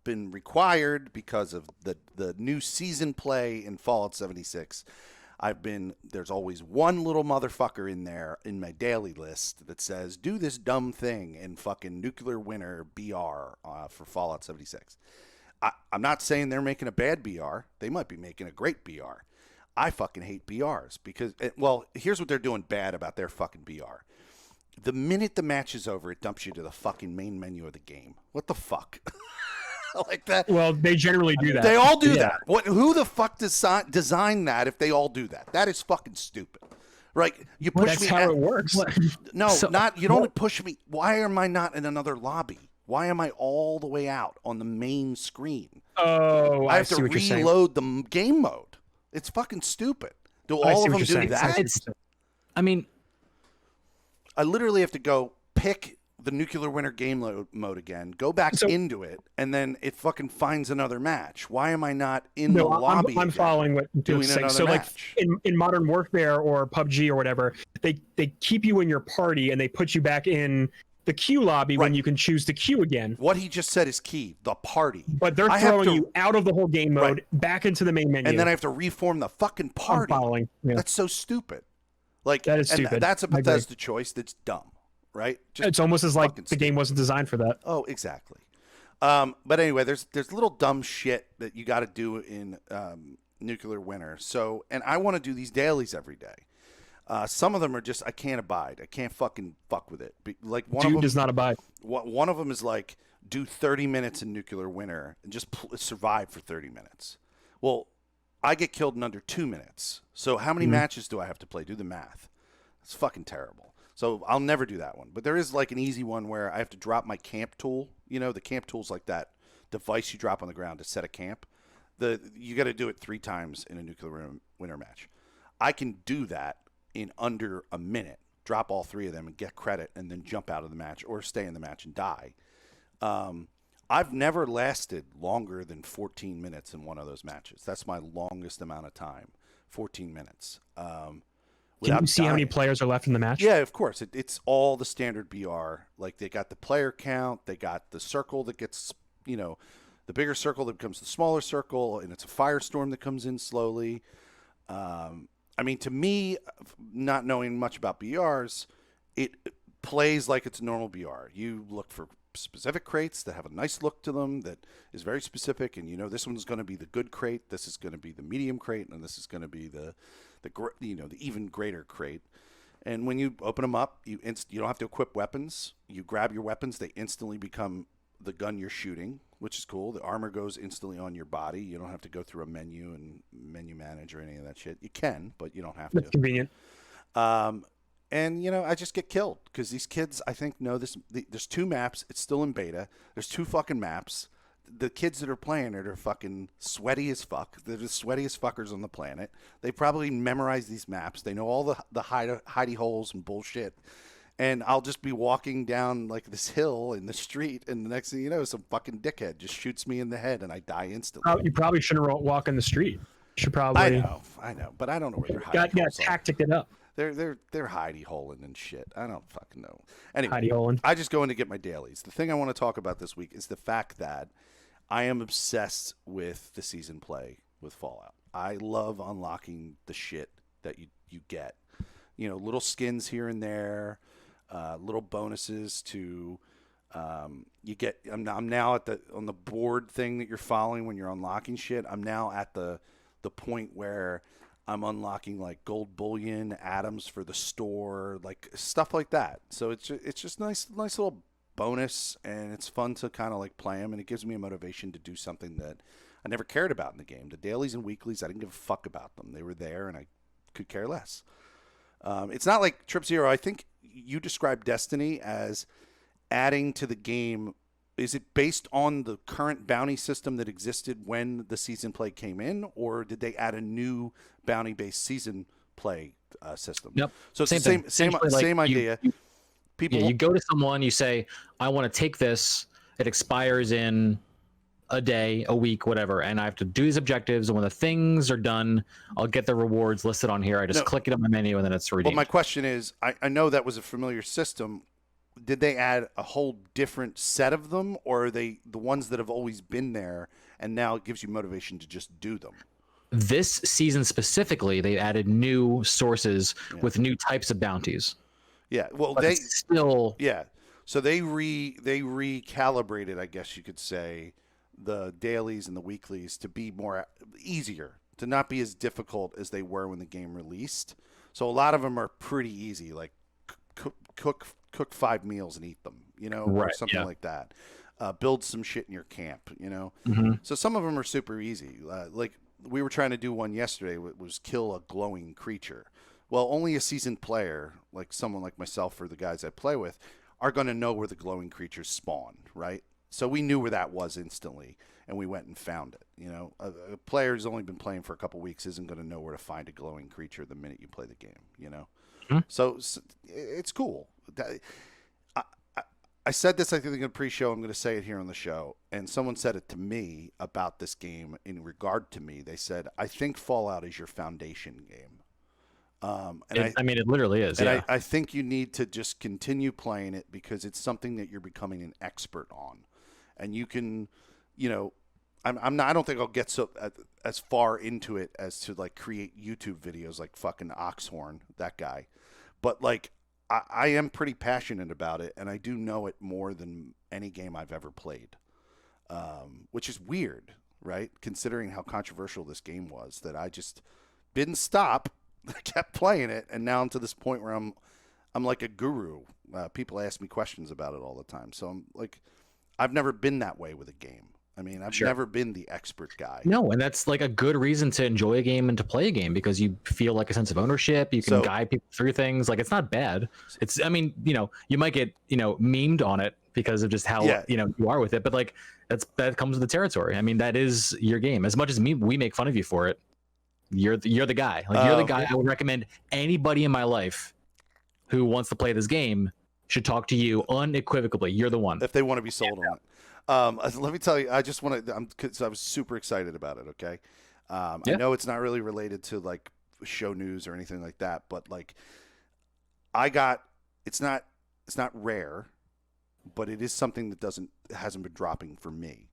been required because of the new season play in Fallout 76. There's always one little motherfucker in there in my daily list that says, do this dumb thing in fucking Nuclear Winter BR for Fallout 76. I'm not saying they're making a bad BR. They might be making a great BR. I fucking hate BRs because, well, here's what they're doing bad about their fucking BR. The minute the match is over, it dumps you to the fucking main menu of the game. What the fuck? Like that. Well, they generally do that. They all do that. Who the fuck designed that if they all do that? That is fucking stupid. Right? You push That's me. how it works. No, you don't push me. Why am I not in another lobby? Why am I all the way out on the main screen? Oh, I have to reload the game mode. It's fucking stupid. Do all of them do that? I mean, I literally have to go pick the Nuclear Winter game mode again, go back into it, and then it fucking finds another match. Why am I not in the lobby? I'm following what doing saying. another So match. like in Modern Warfare or PUBG or whatever, they keep you in your party and they put you back in the queue lobby when you can choose to queue again. What he just said is key, the party. But they're throwing you out of the whole game mode, back into the main menu. And then I have to reform the fucking party. I'm following. Yeah. That's so stupid. Like that is stupid. That's a Bethesda choice that's dumb. Right? It's almost as like the game wasn't designed for that. Oh, exactly. But anyway, there's little dumb shit that you got to do in Nuclear Winter. So, and I want to do these dailies every day. Some of them are just I can't abide. I can't fucking fuck with it. Like one of them does not abide. One of them is like do 30 minutes in Nuclear Winter and just survive for 30 minutes. Well, I get killed in under 2 minutes. So how many matches do I have to play? Do the math. It's fucking terrible. So I'll never do that one. But there is like an easy one where I have to drop my camp tool. You know, the camp tool's like that device you drop on the ground to set a camp. You got to do it 3 times in a Nuclear Winter match. I can do that in under a minute. Drop all 3 of them and get credit and then jump out of the match or stay in the match and die. I've never lasted longer than 14 minutes in one of those matches. That's my longest amount of time, 14 minutes. Can you see how many players are left in the match? Yeah, of course. It's all the standard BR. Like they got the player count, they got the circle that gets, the bigger circle that becomes the smaller circle, and it's a firestorm that comes in slowly. I mean, to me, not knowing much about BRs, it plays like it's a normal BR. You look for specific crates that have a nice look to them that is very specific, and this one's going to be the good crate, this is going to be the medium crate, and this is going to be the even greater crate. And when you open them up, you don't have to equip weapons. You grab your weapons, they instantly become the gun you're shooting, which is cool. The armor goes instantly on your body. You don't have to go through a menu and menu manage or any of that shit. You can, but you don't have to. That's convenient. And I just get killed because these kids, I think, know this. There's 2 maps. It's still in beta. There's 2 fucking maps. The kids that are playing it are fucking sweaty as fuck. They're the sweatiest fuckers on the planet. They probably memorize these maps. They know all the hidey holes and bullshit. And I'll just be walking down like this hill in the street, and the next thing you know, some fucking dickhead just shoots me in the head, and I die instantly. You probably shouldn't walk in the street. Should probably. I know, but I don't know where they're Got hiding holes are. tactic it up. They're hidey holing and shit. I don't fucking know. Anyway, Hidey holing. I just go in to get my dailies. The thing I want to talk about this week is the fact that I am obsessed with the season play with Fallout. I love unlocking the shit that you get. You know, little skins here and there, little bonuses to you get. I'm now at on the board thing that you're following when you're unlocking shit. I'm now at the point where I'm unlocking like gold bullion, atoms for the store, like stuff like that. So it's just nice little bonus, and it's fun to kind of like play them, and it gives me a motivation to do something that I never cared about in the game. The dailies and weeklies, I didn't give a fuck about them. They were there, and I could care less. It's not like Trip Zero. I think you described Destiny as adding to the game. Is it based on the current bounty system that existed when the season play came in, or did they add a new bounty-based season play system? Yep. So it's the same idea. You go to someone, you say, I want to take this. It expires in a day, a week, whatever, and I have to do these objectives. And when the things are done, I'll get the rewards listed on here. I just click it on my menu, and then it's redeemed. Well, my question is, I know that was a familiar system. Did they add a whole different set of them, or are they the ones that have always been there, and now it gives you motivation to just do them? This season specifically, they added new sources with new types of bounties. Yeah, well, But they it's still so they recalibrated, I guess you could say, the dailies and the weeklies to be more easier, to not be as difficult as they were when the game released. So a lot of them are pretty easy, like cook 5 meals and eat them, you know, or something like that. Build some shit in your camp, you know. So some of them are super easy. Like we were trying to do one yesterday, was kill a glowing creature. Well, only a seasoned player, like someone like myself or the guys I play with, are going to know where the glowing creatures spawn, right? So we knew where that was instantly, and we went and found it. You know, a player who's only been playing for a couple weeks isn't going to know where to find a glowing creature the minute you play the game, you know? So it's cool. I said this, I think, in the pre-show. I'm going to say it here on the show. And someone said it to me about this game in regard to me. They said, I think Fallout is your foundation game. It literally is. And I think you need to just continue playing it because it's something that you're becoming an expert on. And you can, you know, I don't think I'll get so as far into it as to like create YouTube videos like fucking Oxhorn, that guy. But like, I am pretty passionate about it, and I do know it more than any game I've ever played, which is weird, right? Considering how controversial this game was, that I just didn't stop. I kept playing it, and now I'm to this point where I'm like a guru. People ask me questions about it all the time, so I'm like, I've never been that way with a game. I mean, I've never been the expert guy. No, and that's like a good reason to enjoy a game and to play a game because you feel like a sense of ownership. You can guide people through things. Like, it's not bad. It's, I mean, you know, you might get, you know, memed on it because of just how, you know, you are with it. But like, that comes with the territory. I mean, that is your game. As much as we make fun of you for it, you're the guy. Like, you're the guy I would recommend anybody in my life who wants to play this game should talk to you unequivocally. You're the one. If they want to be sold on it. Let me tell you, I just want to, cause I was super excited about it. Okay. I know it's not really related to like show news or anything like that, but like it's not rare, but it is something that hasn't been dropping for me.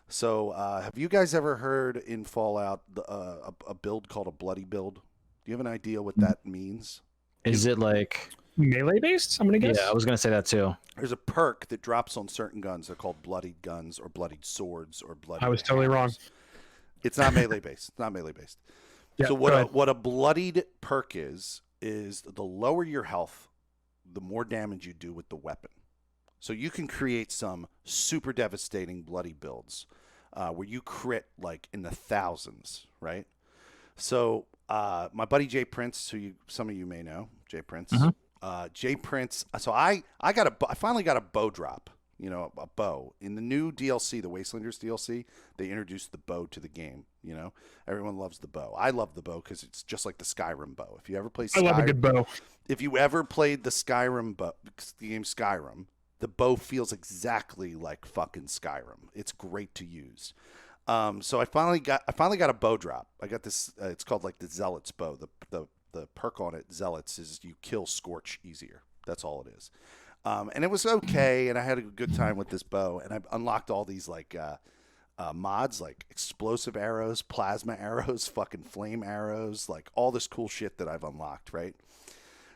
So, have you guys ever heard in Fallout, a build called a bloody build? Do you have an idea what that means? Is it like melee based? I'm gonna guess. Yeah, I was gonna say that too. There's a perk that drops on certain guns. They're called bloodied guns or bloodied swords or bloodied. I was totally wrong. It's not melee based. It's not melee based. Yeah, so what a bloodied perk is the lower your health, the more damage you do with the weapon. So you can create some super devastating bloody builds where you crit like in the thousands, right? So my buddy Jay Prince, who some of you may know, Jay Prince. Jay Prince. So I finally got a bow drop, you know, a bow in the new DLC, the Wastelanders DLC. They introduced the bow to the game. You know, everyone loves the bow. I love the bow because it's just like the Skyrim bow. If you ever play, I love a good bow. If you ever played the Skyrim bow, the game Skyrim, the bow feels exactly like fucking Skyrim. It's great to use. So I finally got a bow drop. I got this. It's called like the Zealots bow. The perk on it, Zealots, is you kill Scorch easier. That's all it is. And it was okay, and I had a good time with this bow. And I unlocked all these like mods, like explosive arrows, plasma arrows, fucking flame arrows, like all this cool shit that I've unlocked, right?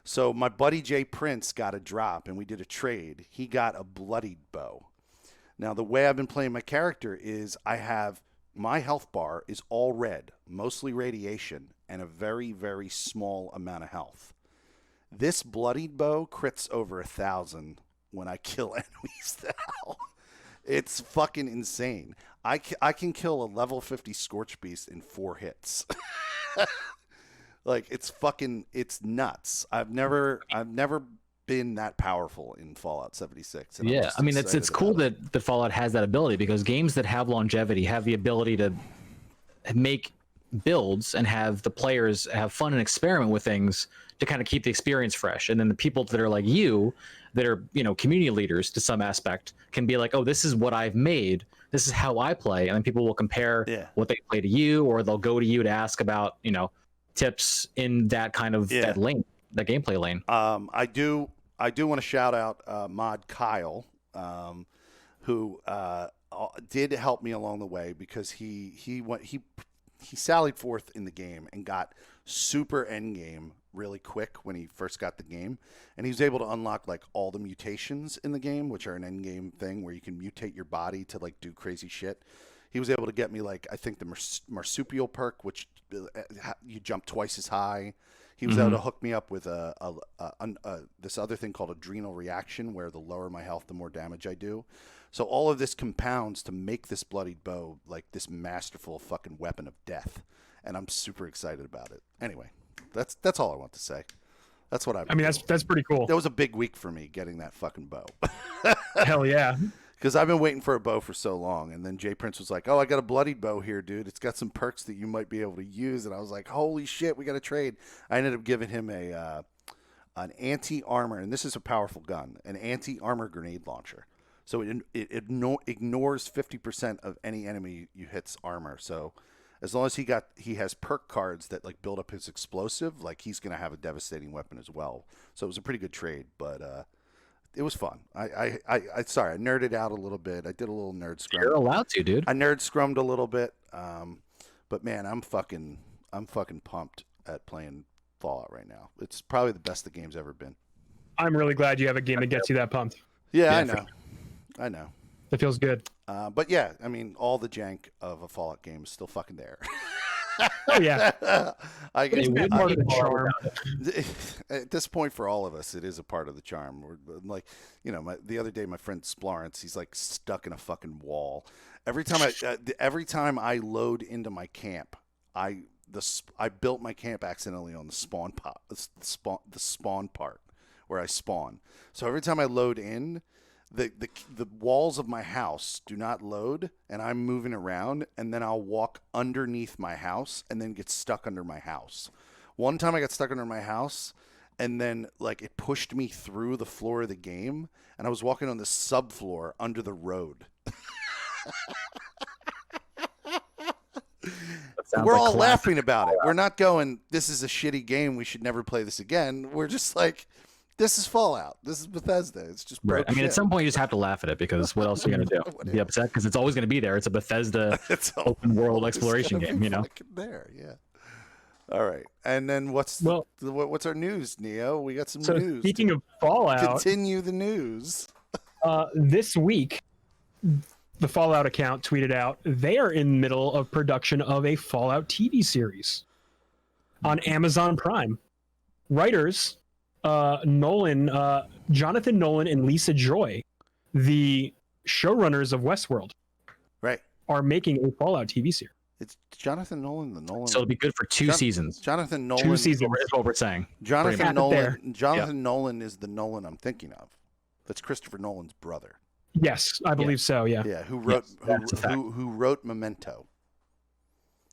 So my buddy Jay Prince got a drop, and we did a trade. He got a bloodied bow. Now, the way I've been playing my character is my health bar is all red, mostly radiation, and a very, very small amount of health. This bloodied bow crits over 1,000 when I kill enemies now. It's fucking insane. I can kill a level 50 Scorch Beast in 4 hits. Like, it's nuts. I've never been that powerful in Fallout 76. And Yeah, I mean, it's cool that the Fallout has that ability, because games that have longevity have the ability to make builds and have the players have fun and experiment with things to kind of keep the experience fresh. And then the people that are like you, that are, you know, community leaders to some aspect, can be like, oh, this is what I've made, this is how I play, and then people will compare what they play to you, or they'll go to you to ask about, you know, tips in that kind of that lane, that gameplay lane. I do want to shout out Mod Kyle, who did help me along the way, because he sallied forth in the game and got super end game really quick when he first got the game, and he was able to unlock like all the mutations in the game, which are an end game thing where you can mutate your body to like do crazy shit. He was able to get me like, I think, the marsupial perk, which you jump twice as high. He was able to hook me up with this other thing called adrenal reaction, where the lower my health, the more damage I do. So all of this compounds to make this bloodied bow like this masterful fucking weapon of death, and I'm super excited about it. Anyway, that's all I want to say. That's what I mean. That's pretty cool. That was a big week for me getting that fucking bow. Hell yeah. Because I've been waiting for a bow for so long, and then Jay Prince was like, "Oh, I got a bloodied bow here, dude. It's got some perks that you might be able to use." And I was like, "Holy shit, we got to trade!" I ended up giving him an anti-armor, and this is a powerful gun, an anti-armor grenade launcher. So it ignores 50% of any enemy you hit's armor. So as long as he has perk cards that like build up his explosive, like he's gonna have a devastating weapon as well. So it was a pretty good trade, but it was fun. I sorry, I nerded out a little bit. I did a little nerd scrum. You're allowed to, dude. I nerd scrummed a little bit, but man, I'm fucking pumped at playing Fallout right now. It's probably the best the game's ever been. I'm really glad you have a game that gets you that pumped. Yeah, I know. It feels good. But yeah, I mean, all the jank of a Fallout game is still fucking there. Oh yeah. It's part of the charm. At this point, for all of us, it is a part of the charm. We're like, you know, the other day, my friend Splorence, he's like stuck in a fucking wall. Every time I load into my camp, I built my camp accidentally on the spawn part where I spawn. So every time I load in, the walls of my house do not load, and I'm moving around, and then I'll walk underneath my house and then get stuck under my house. One time I got stuck under my house, and then like it pushed me through the floor of the game, and I was walking on the subfloor under the road. We're all laughing about it. We're not going, this is a shitty game, we should never play this again. We're just like, this is Fallout. This is Bethesda. It's just right. I mean, at some point you just have to laugh at it, because what else are you gonna do? Be upset because it's always gonna be there. It's a Bethesda open world exploration game, you know. There, yeah. All right, and then what's our news, Neo? We got some news. Speaking of Fallout, continue the news. This week, the Fallout account tweeted out they are in the middle of production of a Fallout TV series on Amazon Prime. Writers Jonathan Nolan and Lisa Joy, the showrunners of Westworld, right, are making a Fallout TV series. It's Jonathan Nolan, the Nolan. So it'll be good for two seasons. Jonathan Nolan. 2 seasons is what we're saying. Jonathan Nolan is the Nolan I'm thinking of. That's Christopher Nolan's brother. Yes, I believe so. Yeah. Yeah. Who wrote wrote Memento?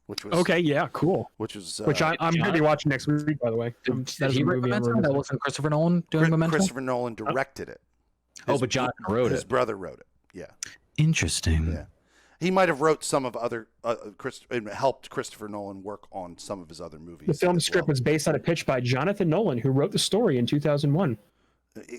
Which was okay. Yeah. Cool. Which was I'm going to be watching next week. By the way, did he write Memento? That wasn't Christopher Nolan doing Memento. Christopher Nolan directed it. But Jonathan wrote it. His brother wrote it. Yeah. Interesting. Yeah. He might have wrote some of other and helped Christopher Nolan work on some of his other movies. The film as script well. was based on a pitch by Jonathan Nolan, who wrote the story in 2001.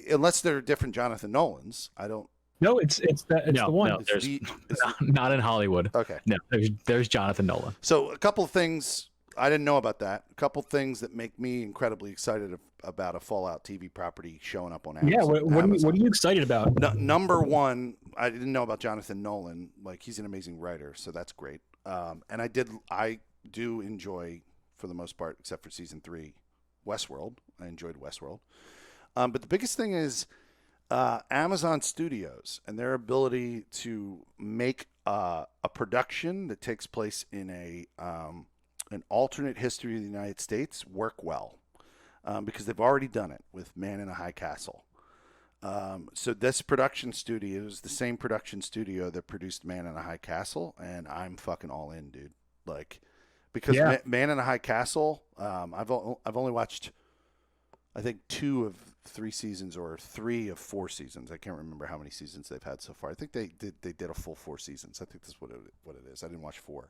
Unless there are different Jonathan Nolans, I don't. No, it's the one. No, It's there's the- it's the- not in Hollywood. okay. No, there's Jonathan Nolan. So a couple of things I didn't know about that. A couple of things that make me incredibly excited about a Fallout TV property showing up on Amazon. Yeah, what are you excited about? Number one, I didn't know about Jonathan Nolan. Like, he's an amazing writer, so that's great. And I do enjoy, for the most part, except for season 3, Westworld. I enjoyed Westworld. But the biggest thing is Amazon Studios and their ability to make a production that takes place in an alternate history of the United States work well. Because they've already done it with Man in a High Castle. So this production studio is the same production studio that produced Man in a High Castle, and I'm fucking all in, dude. Like, because Man in a High Castle, I've only watched, I think, 2 of 3 seasons or 3 of 4 seasons. I can't remember how many seasons they've had so far. I think they did a full 4 seasons. I think that's what it is. I didn't watch 4.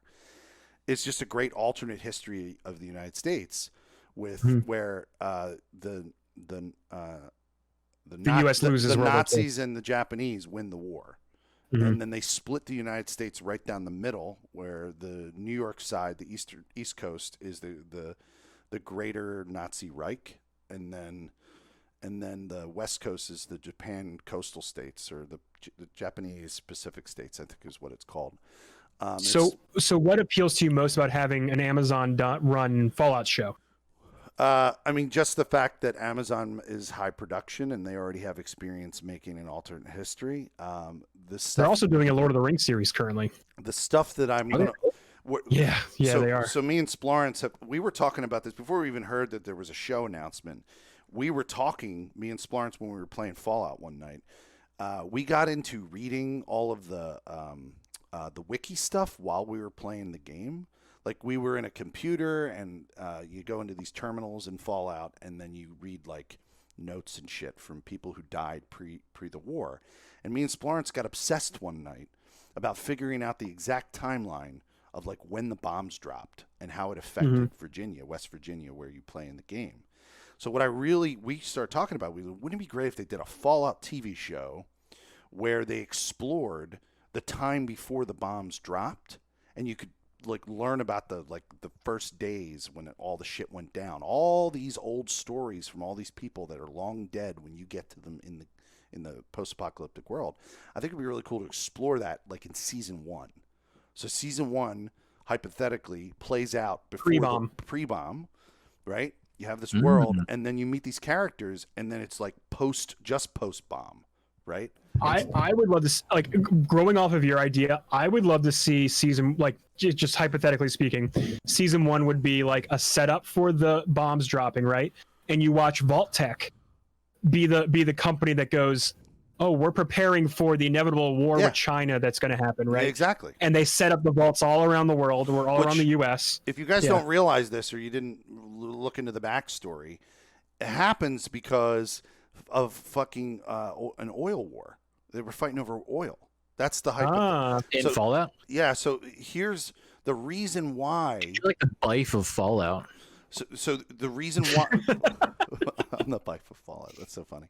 It's just a great alternate history of the United States. With where the U.S. loses the World War II. Nazis and the Japanese win the war, and then they split the United States right down the middle, where the New York side, the East Coast, is the greater Nazi Reich, and then the West Coast is the Japan coastal states, or the Japanese Pacific states, I think is what it's called. So what appeals to you most about having an Amazon run Fallout show? I mean, just the fact that Amazon is high production and they already have experience making an alternate history. They're also doing a Lord of the Rings series currently. The stuff that I'm going to... They are. So me and Splorence, we were talking about this before we even heard that there was a show announcement. We were talking, me and Splorence, when we were playing Fallout one night. We got into reading all of the wiki stuff while we were playing the game. Like, we were in a computer, and you go into these terminals in Fallout, and then you read, like, notes and shit from people who died pre the war. And me and Splorence got obsessed one night about figuring out the exact timeline of, like, when the bombs dropped and how it affected Virginia, West Virginia, where you play in the game. So what we started talking about, wouldn't it be great if they did a Fallout TV show where they explored the time before the bombs dropped, and you could, like, learn about the first days when all the shit went down, all these old stories from all these people that are long dead when you get to them in the post-apocalyptic world. I think it'd be really cool to explore that, like, in season 1. So season 1 hypothetically plays out before pre-bomb, right? You have this world, and then you meet these characters, and then it's like post-bomb, right? I would love to, like, growing off of your idea, I would love to see season, like, just hypothetically speaking, season 1 would be like a setup for the bombs dropping, right? And you watch Vault Tech be the company that goes, oh, we're preparing for the inevitable war with China that's going to happen, right? Yeah, exactly. And they set up the vaults all around the world, or all around the U.S. If you guys don't realize this, or you didn't look into the backstory, it happens because of fucking an oil war. They were fighting over oil. That's the hype. In Fallout? Yeah, so here's the reason why. You're like the Bife of Fallout. So the reason why I'm the Bife of Fallout. That's so funny.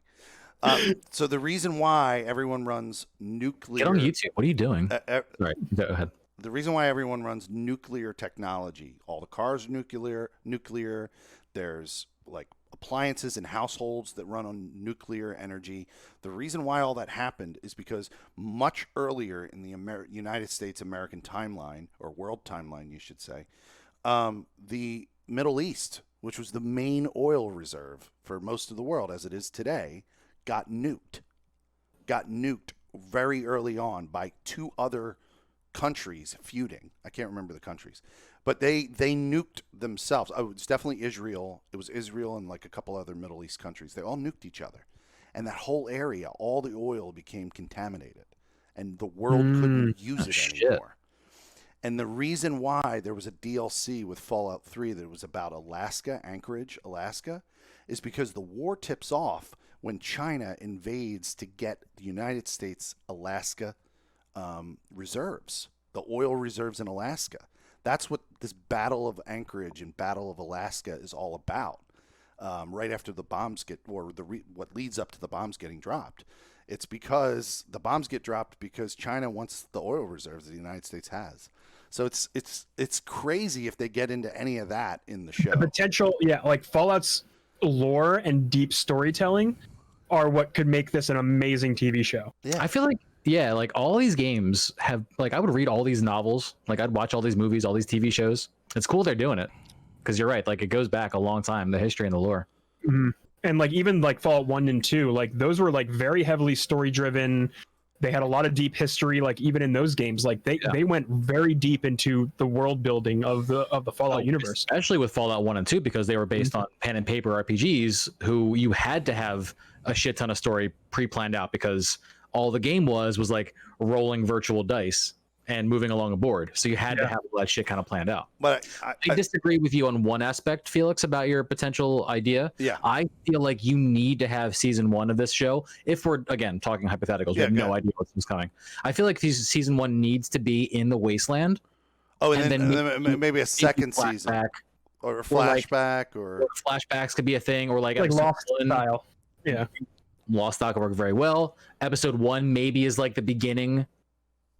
So the reason why everyone runs nuclear. Get on YouTube. What are you doing? Right, go ahead. The reason why everyone runs nuclear technology. All the cars are nuclear. There's, like, appliances and households that run on nuclear energy. The reason why all that happened is because much earlier in the United States American timeline, or world timeline, you should say, the Middle East, which was the main oil reserve for most of the world as it is today, got nuked very early on by 2 other countries feuding. I can't remember the countries. But they nuked themselves. Oh, it's definitely Israel. It was Israel and, like, a couple other Middle East countries. They all nuked each other. And that whole area, all the oil became contaminated. And the world couldn't use it anymore. And the reason why there was a DLC with Fallout 3 that was about Alaska, Anchorage, Alaska, is because the war tips off when China invades to get the United States Alaska reserves. the oil reserves in Alaska. That's what this Battle of Anchorage and Battle of Alaska is all about. Right after the bombs what leads up to the bombs getting dropped. It's because the bombs get dropped because China wants the oil reserves that the United States has. So it's crazy if they get into any of that in the show. The potential, yeah, like Fallout's lore and deep storytelling are what could make this an amazing TV show. Yeah. I feel like, yeah, like all these games have, like, I would read all these novels, like I'd watch all these movies, all these TV shows. It's cool they're doing it, because you're right, like it goes back a long time, the history and the lore. Mm-hmm. And like even like Fallout 1 and 2, like those were like very heavily story driven. They had a lot of deep history, like even in those games, like they went very deep into the world building of the Fallout universe. Especially with Fallout 1 and 2, because they were based on pen and paper RPGs, who you had to have a shit ton of story pre-planned out, because all the game was like rolling virtual dice and moving along a board. So you had to have all that shit kind of planned out. But I disagree with you on one aspect, Felix, about your potential idea. Yeah. I feel like you need to have season 1 of this show. If we're, again, talking hypotheticals, we have no idea what's coming. I feel like season 1 needs to be in the wasteland. Oh, and then maybe a second season. Or a flashback. Or flashbacks could be a thing. Or like Lost style. Yeah. Lost Doc work very well. Episode 1 maybe is like the beginning.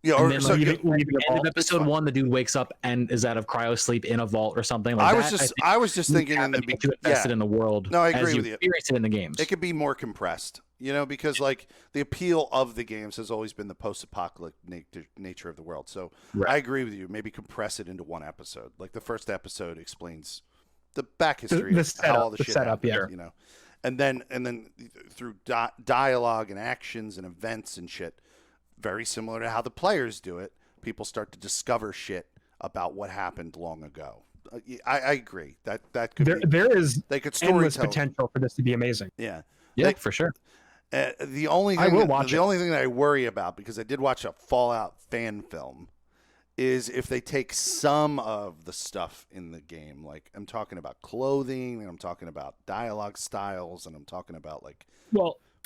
Yeah, or so end of episode 1, the dude wakes up and is out of cryo sleep in a vault or something like that. I was just thinking in the beginning, invested in the world. No, I agree with you. Experience it in the games. It could be more compressed, because like the appeal of the games has always been the post-apocalyptic nature of the world. So I agree with you. Maybe compress it into one episode. Like the first episode explains the back history, the setup, how all the shit setup, happened, and then through dialogue and actions and events and shit. Very similar to how the players do it, people start to discover shit about what happened long ago. I agree that could there is they could endless storytell potential for this to be amazing. Yeah, for sure. The only thing that I worry about, because I did watch a Fallout fan film, is if they take some of the stuff in the game. Like I'm talking about clothing, and I'm talking about dialogue styles, and I'm talking about like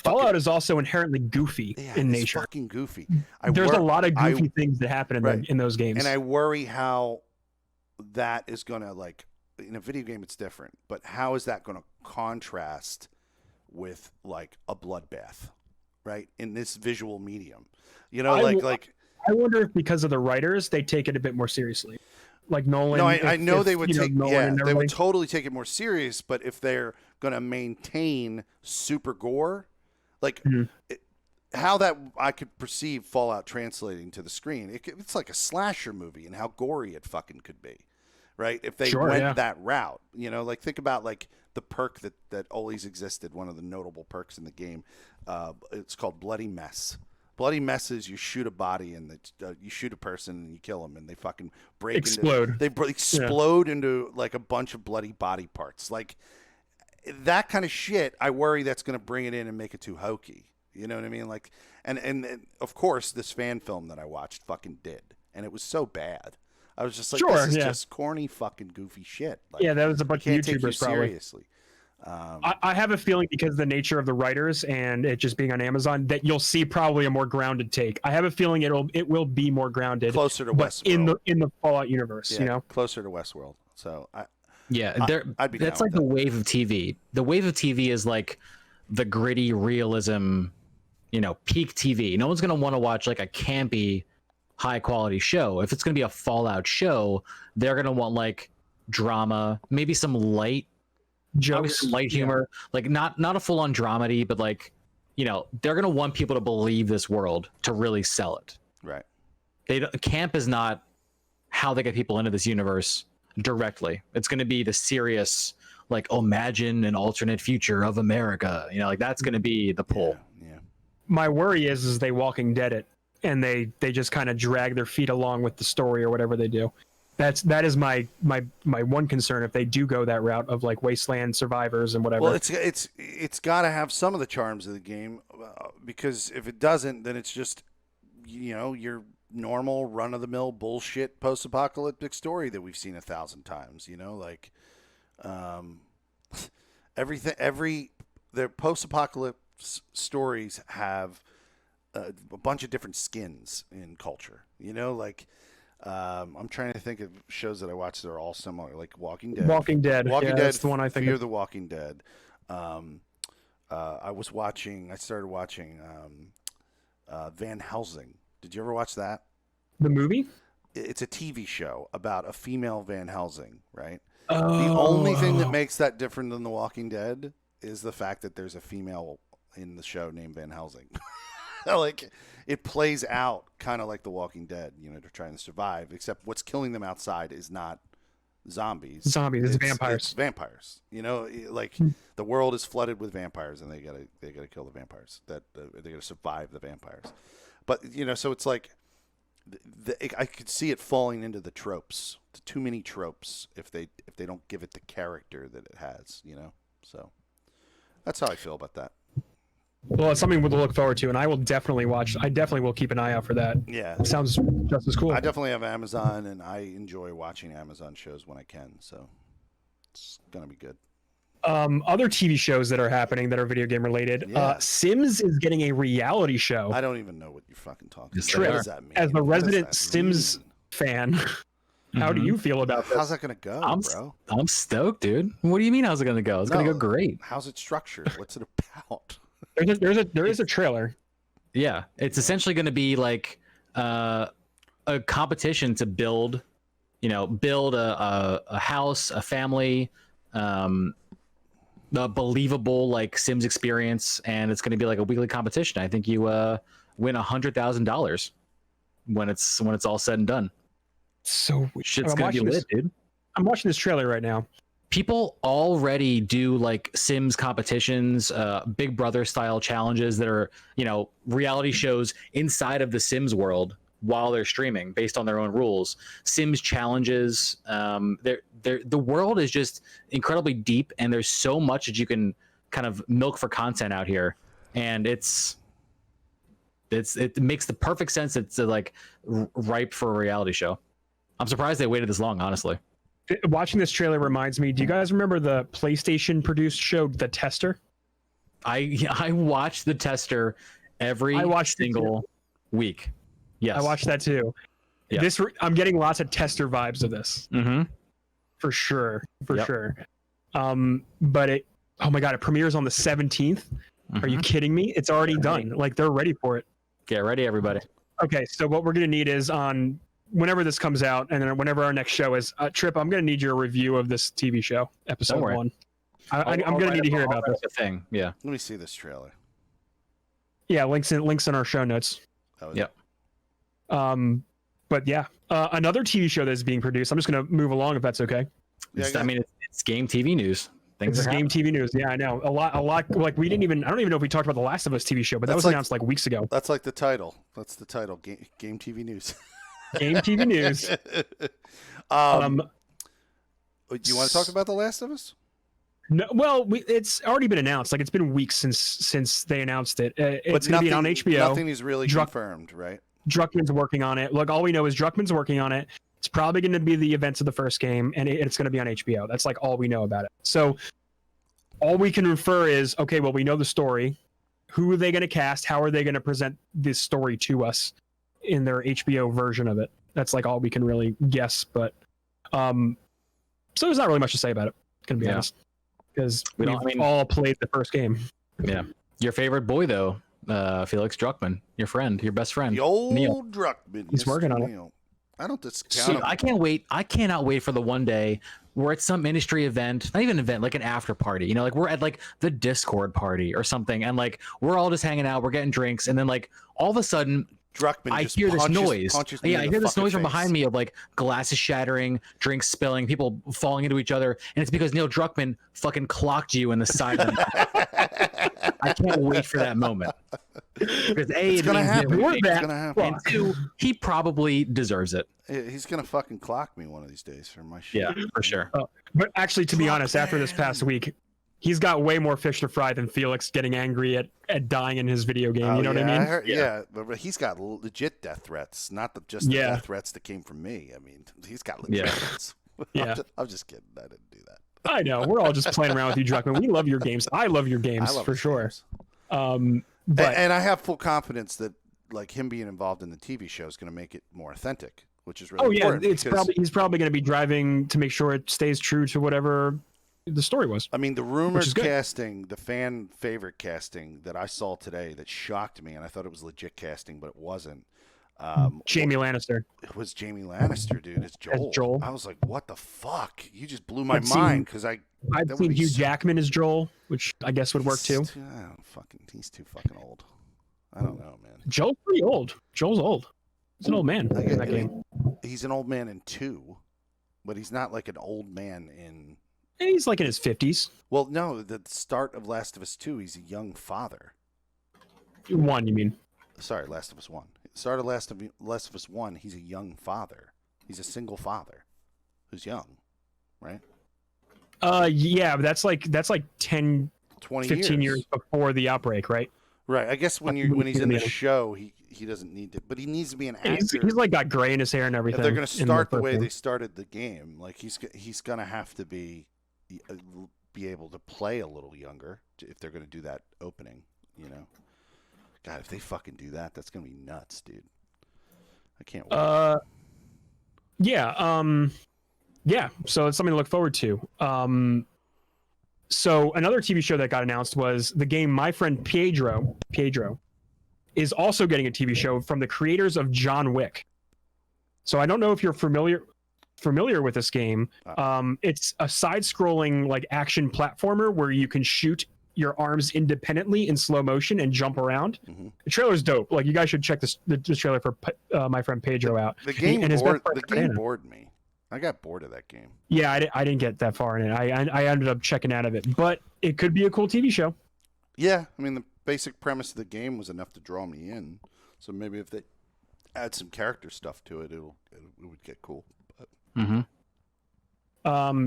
Fallout is also inherently goofy in nature. Fucking goofy. There's a lot of goofy things that happen in those games, and I worry how that is going to, like, in a video game it's different, but how is that going to contrast with like a bloodbath, right? In this visual medium, I wonder if because of the writers they take it a bit more seriously. Like Nolan. No, I know they would take. They would everything. totally take it more serious. But if they're going to maintain super gore. Like how that I could perceive Fallout translating to the screen. It's like a slasher movie and how gory it fucking could be, right? If they went that route, like think about like the perk that always existed. One of the notable perks in the game, it's called Bloody Mess. Bloody Mess is you shoot a body and you shoot a person and you kill them and they fucking explode. They explode into like a bunch of bloody body parts, like. That kind of shit, I worry that's going to bring it in and make it too hokey. You know what I mean? Like, and of course, this fan film that I watched fucking did, and it was so bad. I was just like, this is just corny, fucking goofy shit. Like, that was a bunch of YouTubers take you probably. Seriously. I have a feeling because of the nature of the writers and it just being on Amazon that you'll see probably a more grounded take. I have a feeling it will be more grounded, closer to Westworld in the Fallout universe. Closer to Westworld. So I'd be that's like the wave of TV. The wave of TV is like the gritty realism, peak TV. No one's going to want to watch like a campy, high quality show. If it's going to be a Fallout show, they're going to want like drama, maybe some light jokes, some light humor, like not a full on dramedy, but like, they're going to want people to believe this world to really sell it. Right. Camp is not how they get people into this universe directly. It's going to be the serious, like, imagine an alternate future of America. Like that's going to be the pull. Yeah. My worry is they Walking Dead it, and they just kind of drag their feet along with the story or whatever they do. That is my one concern if they do go that route of like Wasteland Survivors and whatever. Well, it's got to have some of the charms of the game, because if it doesn't, then it's just your normal run-of-the-mill bullshit post-apocalyptic story that we've seen 1,000 times. Their post-apocalypse stories have a bunch of different skins in culture. I'm trying to think of shows that I watch that are all similar, like Walking Dead. Walking Dead. Walking yeah, Dead. that's the one I think. Fear Of. the Walking Dead. I started watching Van Helsing. Did you ever watch that? The movie? It's a TV show about a female Van Helsing, right? Oh. The only thing that makes that different than The Walking Dead is the fact that there's a female in the show named Van Helsing. Like, it plays out kind of like The Walking Dead. They're trying to survive, except what's killing them outside is not zombies. It's vampires. It's vampires. Like the world is flooded with vampires, and they gotta kill the vampires. They gotta survive the vampires. But so it's like I could see it falling into the tropes, the too many tropes, if they don't give it the character that it has. So that's how I feel about that. Well, it's something we'll look forward to, and I will definitely watch. I definitely will keep an eye out for that. Yeah, it sounds just as cool. I definitely have Amazon, and I enjoy watching Amazon shows when I can. So it's gonna be good. Other TV shows that are happening that are video game related. Yeah. Sims is getting a reality show. I don't even know what you're fucking talking Yes, about. they What are. does that mean? As the What does resident that Sims mean? fan, how do you feel about this? How's that gonna go, bro? I'm stoked, dude. What do you mean? How's it gonna go? It's gonna go great. How's it structured? What's it about? There is a trailer. Yeah, it's essentially going to be like a competition to build a house, a family, a believable like Sims experience, and it's going to be like a weekly competition. I think you win $100,000 when it's all said and done. So Shit's going to be lit, dude. I'm watching this trailer right now. People already do like Sims competitions, Big Brother style challenges that are, reality shows inside of the Sims world while they're streaming based on their own rules. Sims challenges. The world is just incredibly deep, and there's so much that you can kind of milk for content out here, and it makes the perfect sense. It's like ripe for a reality show. I'm surprised they waited this long, honestly. Watching this trailer reminds me. Do you guys remember the PlayStation produced show, The Tester? I watch The Tester every single week. Yes, I watched that too. Yeah. I'm getting lots of Tester vibes of this. Mm-hmm. For sure. Yep. Sure. But oh my God, it premieres on the 17th. Are you kidding me? It's already done. Like, they're ready for it. Get ready, everybody. Okay, so what we're gonna need is on whenever this comes out, and then whenever our next show is, Trip, I'm gonna need your review of this TV show, episode 1. I'm gonna need to hear about this. Thing, yeah. Let me see this trailer. Yeah, links in our show notes. Yep. But yeah, another TV show that is being produced. I'm just gonna move along if that's okay. Yeah, It's game TV news. It's game TV news. Yeah, I know. A lot. Like, I don't even know if we talked about the Last of Us TV show, but that was announced like weeks ago. That's like the title. That's the title. Game TV news. Game TV news. Do you want to talk about The Last of Us? No, well, it's already been announced. Like, it's been weeks since they announced it. It's going to be on HBO. Nothing is really confirmed, right? Druckmann's working on it. Look, all we know is Druckmann's working on it. It's probably going to be the events of the first game, and it's going to be on HBO. That's like all we know about it. So all we can infer is, okay, well, we know the story. Who are they going to cast? How are they going to present this story to us in their HBO version of it? That's like all we can really guess. But so there's not really much to say about it, going to be honest, because we've all played the first game. Yeah. Your favorite boy, though, Felix Druckmann, your friend, your best friend. The old Neil. Druckmann. He's working on it. I don't discount him. I can't wait. I cannot wait for the one day where it's some industry event, not even an event, like an after party. Like we're at like the Discord party or something, and like we're all just hanging out, we're getting drinks, and then like all of a sudden, Druckmann I just hear this punches noise. me Yeah, in I the hear this fucking noise from face. behind me of like glasses shattering, drinks spilling, people falling into each other, and it's because Neil Druckmann fucking clocked you in the side of the I can't wait for that moment. Because A, It's it gonna means happen. that, It's gonna happen. and two, he probably deserves it. He's gonna fucking clock me one of these days for my shit. Yeah, for sure. But actually, to be honest, after this past week, he's got way more fish to fry than Felix getting angry at dying in his video game. You know what I mean? Yeah, but he's got legit death threats, not just the death threats that came from me. I mean, he's got legit threats. Yeah. I'm just kidding. I didn't do that. I know. We're all just playing around with you, Druckmann. We love your games. I love your games I love for his sure. games. But and I have full confidence that like him being involved in the TV show is going to make it more authentic. which is really Oh yeah, important. because, he's probably going to be driving to make sure it stays true to whatever the story was. I mean, the rumored is good. casting, the fan favorite casting that I saw today that shocked me, and I thought it was legit casting, but it wasn't. Jamie Lannister. It was Jamie Lannister, dude. It's Joel. Joel. I was like, what the fuck? You just blew my I've seen- mind because I've that seen would be Hugh so- Jackman as Joel, which I guess would work too. He's too fucking old. I don't know, man. Joel's pretty old. Joel's old. He's an old man in that game. He's an old man in 2, but he's not like an old man in. And he's like in his 50s. Well, no, the start of Last of Us 2, he's a young father. 1, you mean? Sorry, Last of Us 1. Start of Last of Us 1, he's a young father. He's a single father who's young, right? Yeah, but that's like 10, 20 15 years before the outbreak, right? Right. I guess when he's in the show, he doesn't need to, but he needs to be an actor. He's like got gray in his hair and everything. If they're going to start the way game. they started the game, like he's going to have to be able to play a little younger if they're going to do that opening, you know. God, if they fucking do that, that's going to be nuts, dude. I can't wait. Yeah, so it's something to look forward to. So another TV show that got announced was the game My Friend Pedro is also getting a TV show from the creators of John Wick. So I don't know if you're familiar with this game. It's a side-scrolling like action platformer where you can shoot your arms independently in slow motion and jump around. Mm-hmm. The trailer's dope. Like you guys should check the trailer for My Friend Pedro out. The game bored me. I got bored of that game. Yeah, I didn't get that far in it. I ended up checking out of it, but it could be a cool TV show. Yeah, I mean the basic premise of the game was enough to draw me in. So maybe if they add some character stuff to it, it would get cool. But...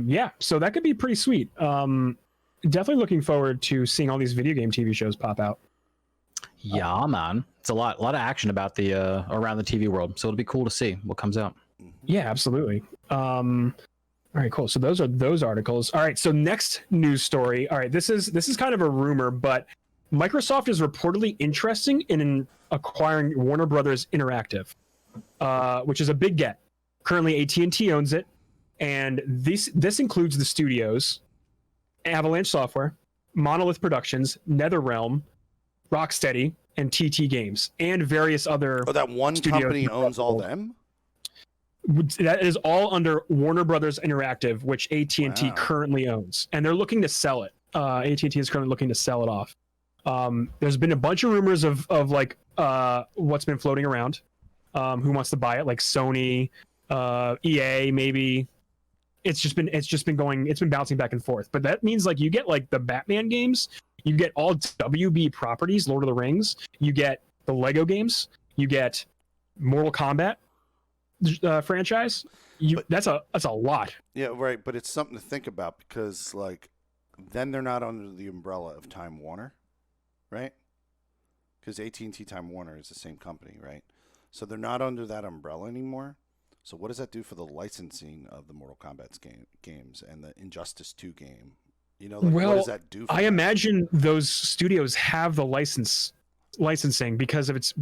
Yeah, so that could be pretty sweet. Definitely looking forward to seeing all these video game TV shows pop out. Yeah, man, it's a lot of action about the around the TV world. So it'll be cool to see what comes out. Yeah, absolutely. All right, cool. So those are those articles. All right, so next news story. All right, this is kind of a rumor, but Microsoft is reportedly interested in acquiring Warner Brothers Interactive, which is a big get. Currently, AT&T owns it, and this includes the studios, Avalanche Software, Monolith Productions, NetherRealm, Rocksteady, and TT Games, and various other. Oh, that one company owns all them? That is all under Warner Brothers Interactive, which AT&T currently owns, and they're looking to sell it. AT&T is currently looking to sell it off. There's been a bunch of rumors of like what's been floating around, who wants to buy it, like Sony, EA, maybe. It's been bouncing back and forth. But that means like you get like the Batman games, you get all WB properties, Lord of the Rings, you get the Lego games, you get Mortal Kombat franchise. That's a lot. Yeah, right. But it's something to think about because like then they're not under the umbrella of Time Warner, right? Because AT&T Time Warner is the same company, right? So they're not under that umbrella anymore. So what does that do for the licensing of the Mortal Kombat games and the Injustice 2 game? You know, like, what does that do? I imagine those studios have the licensing because of it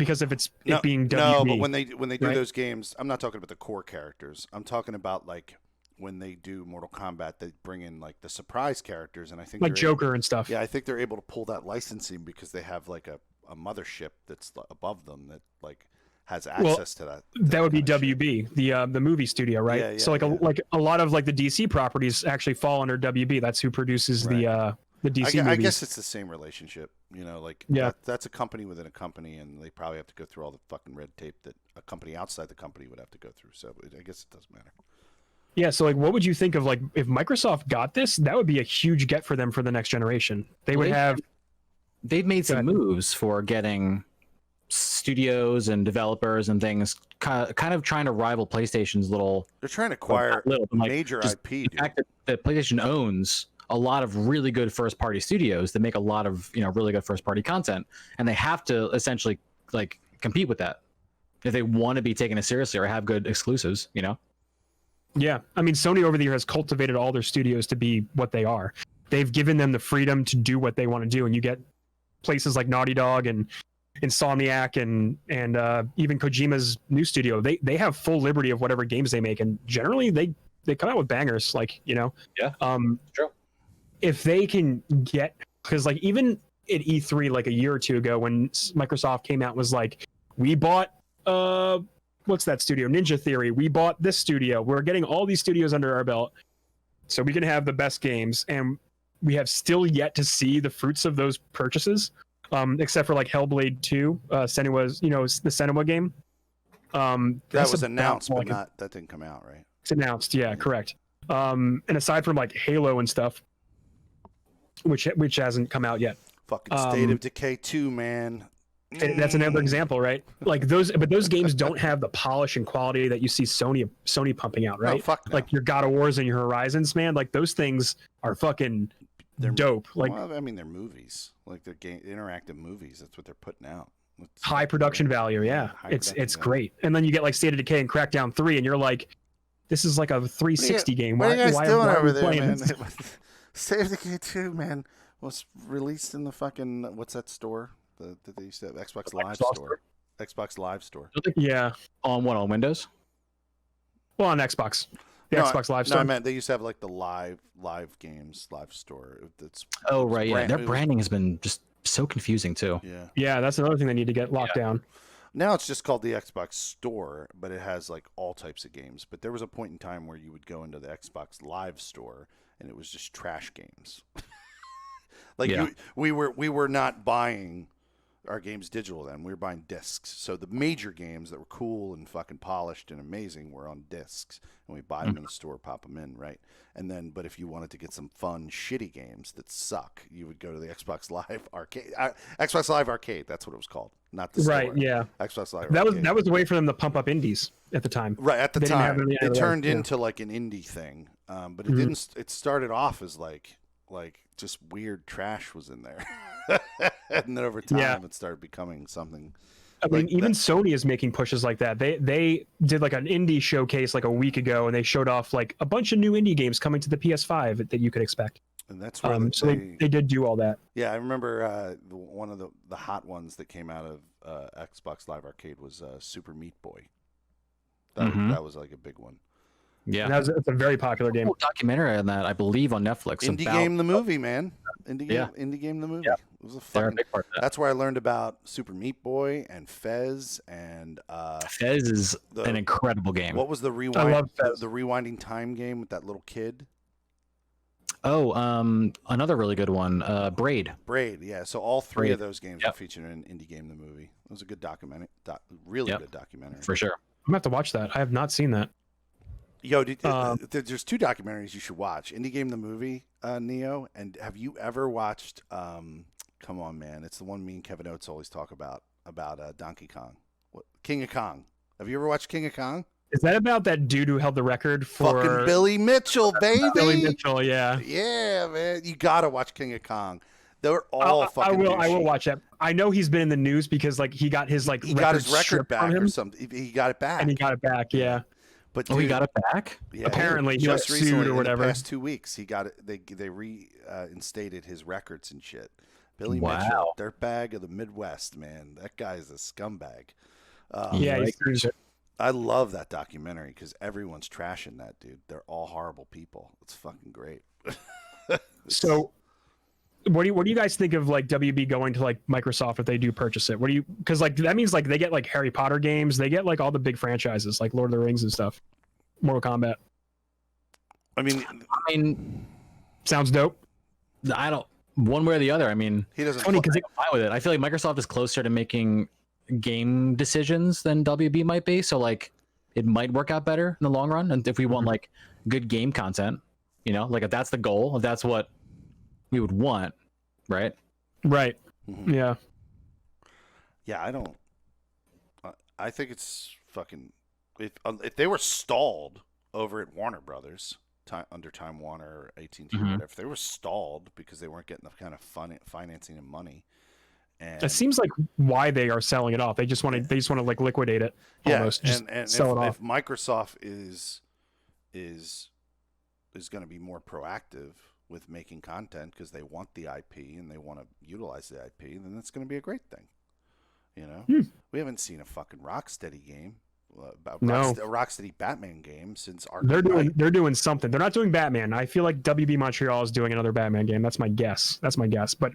being WB. No, but when they do right? those games, I'm not talking about the core characters. I'm talking about like when they do Mortal Kombat, they bring in like the surprise characters, and I think like Joker and stuff. Yeah, I think they're able to pull that licensing because they have like a mothership that's above them that like has access to that. That would be WB, the movie studio, right? Yeah, so like a lot of like the DC properties actually fall under WB. That's who produces the DC movies. I guess it's the same relationship, you know, like yeah. That's a company within a company, and they probably have to go through all the fucking red tape that a company outside the company would have to go through. So I guess it doesn't matter. Yeah, so like what would you think of like if Microsoft got this? That would be a huge get for them for the next generation. They've made some moves for getting studios and developers and things kind of trying to rival PlayStation's little. They're trying to acquire major IP. The fact that PlayStation owns a lot of really good first party studios that make a lot of really good first party content, and they have to essentially like compete with that if they want to be taken as seriously or have good exclusives. Yeah, I mean Sony over the year has cultivated all their studios to be what they are. They've given them the freedom to do what they want to do, and you get places like Naughty Dog and Insomniac and even Kojima's new studio, they have full liberty of whatever games they make, and generally they come out with bangers. Like, you know, Yeah, true. if they can get, because like even at E3 like a year or two ago when Microsoft came out and was like, we bought what's that studio, Ninja Theory, we bought this studio, we're getting all these studios under our belt so we can have the best games, and we have still yet to see the fruits of those purchases, except for like Hellblade 2, Senua's, you know, the Senua game. That was announced, but like that didn't come out, right? it's announced, yeah, correct. And aside from like Halo and stuff, which hasn't come out yet. Fucking State of Decay 2, man. That's another example, right? Like those games don't have the polish and quality that you see Sony pumping out, right? No, fuck no. Like your God of Wars and your Horizons, man. Like those things are fucking dope. Like, well, I mean, they're movies, like they're interactive movies. That's what they're putting out. It's high production value, yeah. It's great. And then you get like State of Decay and Crackdown 3, and you're like, this is like a 360 game. What are you guys doing over there, man? This? State of Decay 2, man, was released in the fucking what's that store? That they used to have, Xbox Live store. Xbox Live store. Yeah. On Windows? Well, on Xbox. The Xbox Live store. No, I meant they used to have like the live games live store. Right, yeah. Their branding has been just so confusing too. Yeah. Yeah, that's another thing they need to get locked down. Now it's just called the Xbox Store, but it has like all types of games. But there was a point in time where you would go into the Xbox Live store and it was just trash games. Like we were not buying our games digital then. We were buying discs. So the major games that were cool and fucking polished and amazing were on discs, and we buy them in the store, pop them in, right? And then, but if you wanted to get some fun, shitty games that suck, you would go to the Xbox Live Arcade. Xbox Live Arcade, that's what it was called, not the store. Right, yeah. Xbox Live Arcade. That was a way for them to pump up indies at the time. Right, at the time. It turned into like an indie thing, but it didn't. It started off as like just weird trash was in there. And then over time it started becoming something. I mean, even Sony is making pushes like that. They did like an indie showcase like a week ago, and they showed off like a bunch of new indie games coming to the PS5 that you could expect. And that's where so they did do all that. Yeah, I remember one of the hot ones that came out of Xbox Live Arcade was Super Meat Boy. That was like a big one. Yeah, it's a very popular game. Documentary on that, I believe, on Netflix. Indie Game the movie, man. Indie Game the movie. Yeah. It was a fucking. That's where I learned about Super Meat Boy and Fez and. Fez is an incredible game. What was the rewinding time game with that little kid? Oh, another really good one. Braid. Braid, yeah. So all three of those games were featured in Indie Game the movie. It was a good documentary. Really good documentary. For sure. I'm gonna have to watch that. I have not seen that. Yo, there's two documentaries you should watch. Indie Game the movie, Neo, and have you ever watched? Come on, man, it's the one me and Kevin Oates always talk about Donkey Kong, King of Kong. Have you ever watched King of Kong? Is that about that dude who held the record for fucking Billy Mitchell, baby? Billy Mitchell, yeah. Yeah, man, you gotta watch King of Kong. They're all fucking. I will watch that. I know he's been in the news because like he got his record back or something. He got it back. And he got it back, yeah. But he got it back. Yeah, apparently, he just sued or whatever. In the past 2 weeks, he got it. They reinstated his records and shit. Billy Mitchell, dirtbag of the Midwest, man. That guy's a scumbag. I love that documentary because everyone's trashing that dude. They're all horrible people. It's fucking great. So, what do you guys think of like WB going to like Microsoft if they do purchase it? Because like that means like they get like Harry Potter games, they get like all the big franchises like Lord of the Rings and stuff, Mortal Kombat. I mean, sounds dope. I don't one way or the other. I mean, he doesn't. Funny because fine with it. I feel like Microsoft is closer to making game decisions than WB might be, so like it might work out better in the long run. And if we want like good game content, you know, like if that's the goal, if that's what we would want, right? Right. Mm-hmm. Yeah. Yeah, I think it's fucking. If they were stalled over at Warner Brothers, under Time Warner or AT&T or whatever, if they were stalled because they weren't getting the kind of financing and money, and it seems like why they are selling it off. They just want to like liquidate it. Almost. And sell it off. If Microsoft is going to be more proactive with making content because they want the IP and they want to utilize the IP, then that's going to be a great thing. You know, we haven't seen a fucking Rocksteady game, a Rocksteady Batman game since Arkham. They're doing something. They're not doing Batman. I feel like WB Montreal is doing another Batman game. That's my guess. But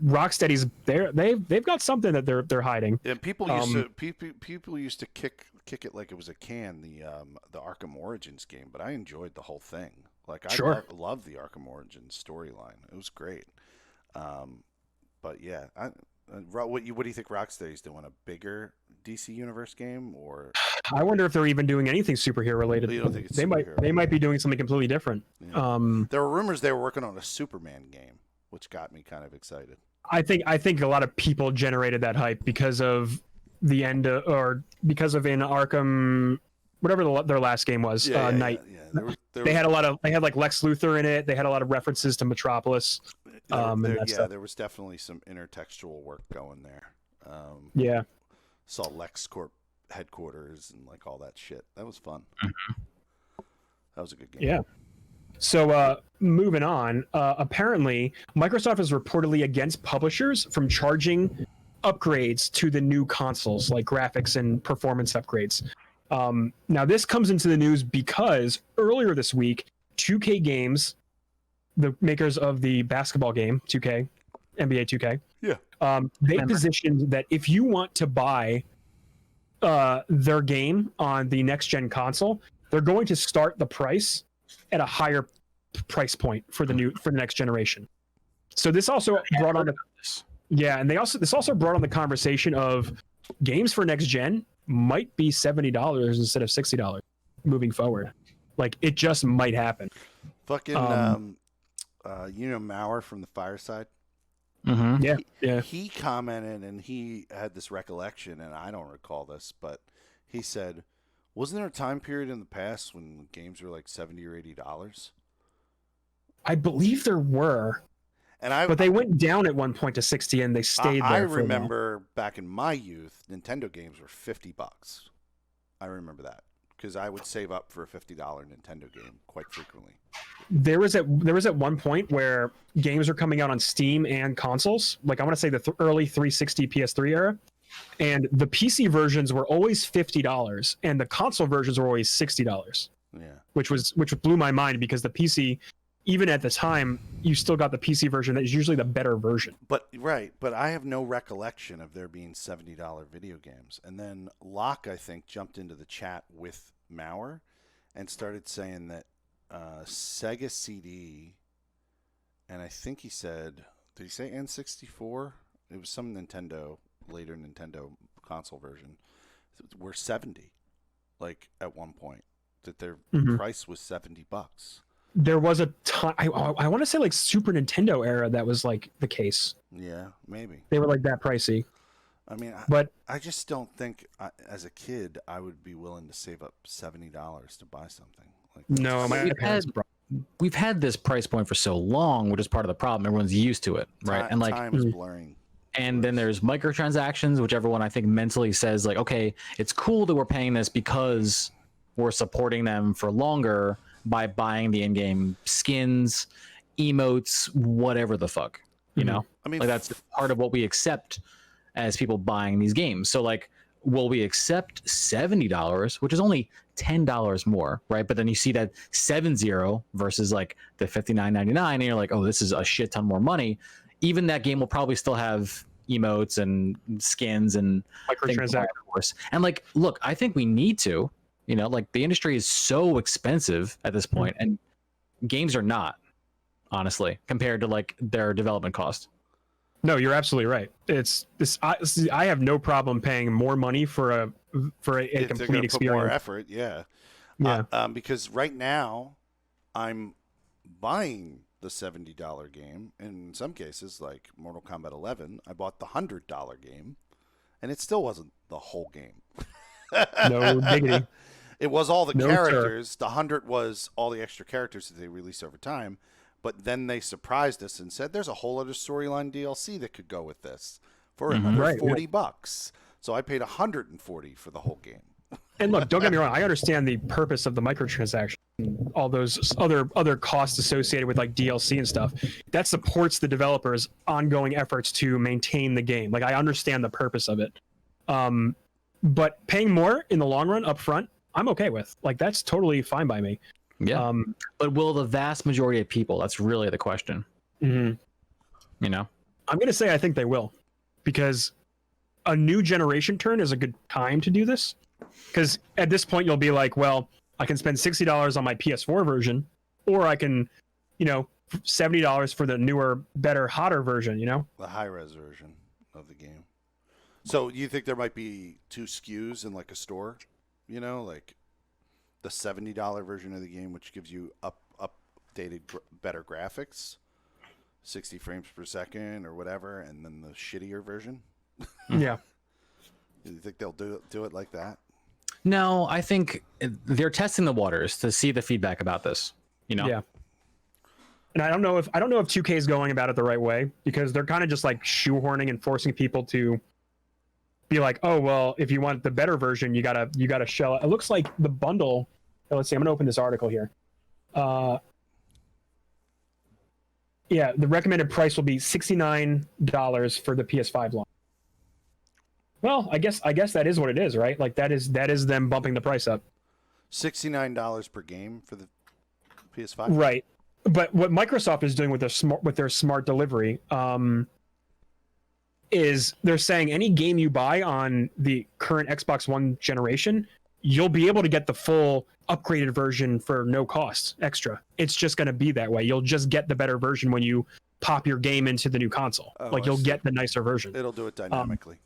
Rocksteady's they've got something that they're hiding. And people used to kick it like it was a can, the Arkham Origins game, but I enjoyed the whole thing. Like I love the Arkham Origins storyline. It was great. But yeah, what do you think Rocksteady's doing? A bigger DC Universe game, or I wonder if they're even doing anything superhero related. You don't think it's they might be doing something completely different. Yeah. There were rumors they were working on a Superman game, which got me kind of excited. I think a lot of people generated that hype because of the end or because of in Arkham, whatever their last game was, Knight. Yeah. They had like Lex Luthor in it. They had a lot of references to Metropolis. There was definitely some intertextual work going there. Saw LexCorp headquarters and like all that shit. That was fun. Mm-hmm. That was a good game. Yeah. So moving on, apparently Microsoft is reportedly against publishers from charging upgrades to the new consoles, like graphics and performance upgrades. Now this comes into the news because earlier this week, 2K Games, the makers of the basketball game 2K, NBA 2K, they positioned that if you want to buy their game on the next gen console, they're going to start the price at a higher price point for the next generation. So this also brought on this also brought on the conversation of games for next gen might be $70 instead of $60 moving forward. Like it just might happen. Fucking Mauer from the Fireside. Mm-hmm. He commented and he had this recollection, and I don't recall this, but he said, wasn't there a time period in the past when games were like $70 or $80? I believe there were. But they went down at one point to 60 and they stayed there. I remember back in my youth, Nintendo games were $50. I remember that because I would save up for a $50 Nintendo game quite frequently. There was at one point where games were coming out on Steam and consoles. Like I want to say the early 360 PS3 era. And the PC versions were always $50 and the console versions were always $60. Yeah. Which blew my mind because the PC, even at the time, you still got the PC version that is usually the better version. But I have no recollection of there being $70 video games. And then Locke, I think, jumped into the chat with Mauer and started saying that Sega CD, and I think he said, did he say N64? It was some later Nintendo console version, were 70, like at one point, that their price was $70. There was a time, I want to say like Super Nintendo era that was like the case. Yeah, maybe. They were like that pricey. I mean, I just don't think as a kid I would be willing to save up $70 to buy something. Like no, we've had this price point for so long, which is part of the problem. Everyone's used to it, right? And like time is blurring. And then there's microtransactions, which everyone I think mentally says like, okay, it's cool that we're paying this because we're supporting them for longer by buying the in-game skins, emotes, whatever the fuck, you know? I mean, like that's part of what we accept as people buying these games. So like, will we accept $70, which is only $10 more, right? But then you see that 70 versus like the $59.99, and you're like, oh, this is a shit ton more money. Even that game will probably still have emotes and skins and microtransactions. And like, look, I think we need to, you know, like the industry is so expensive at this point, and games are not, honestly, compared to like their development cost. No, you're absolutely right. It's this. I have no problem paying more money for a complete experience. Put more effort, yeah. Because right now, I'm buying the $70 game. In some cases, like Mortal Kombat 11, I bought the $100 game, and it still wasn't the whole game. No diggity. It was all the characters. Sir. The 100 was all the extra characters that they released over time. But then they surprised us and said, there's a whole other storyline DLC that could go with this for another $40. So I paid $140 for the whole game. And look, don't get me wrong. I understand the purpose of the microtransaction, all those other costs associated with like DLC and stuff. That supports the developers' ongoing efforts to maintain the game. Like I understand the purpose of it. But paying more in the long run up front, I'm okay with. Like, that's totally fine by me. Yeah. But will the vast majority of people? That's really the question. Mm-hmm. You know, I'm gonna say I think they will, because a new generation turn is a good time to do this. Because at this point you'll be like, well, I can spend $60 on my PS4 version, or I can, $70 for the newer, better, hotter version. The high-res version of the game. So you think there might be 2 SKUs in like a store? Like the $70 version of the game, which gives you updated, better graphics, 60 frames per second or whatever, and then the shittier version. Yeah. You think they'll do it like that? no, I think they're testing the waters to see the feedback about this. Yeah. And I don't know if 2K is going about it the right way, because they're kind of just like shoehorning and forcing people to be like, oh well, if you want the better version, you gotta shell it. It looks like the bundle. Let's see. I'm gonna open this article here. Yeah, the recommended price will be $69 for the PS5 launch. Well, I guess that is what it is, right? Like that is them bumping the price up. $69 per game for the PS5. Right. But what Microsoft is doing with their smart delivery is they're saying any game you buy on the current Xbox One generation, you'll be able to get the full upgraded version for no cost extra. It's just going to be that way. You'll just get the better version when you pop your game into the new console. You'll get the nicer version. It'll do it dynamically.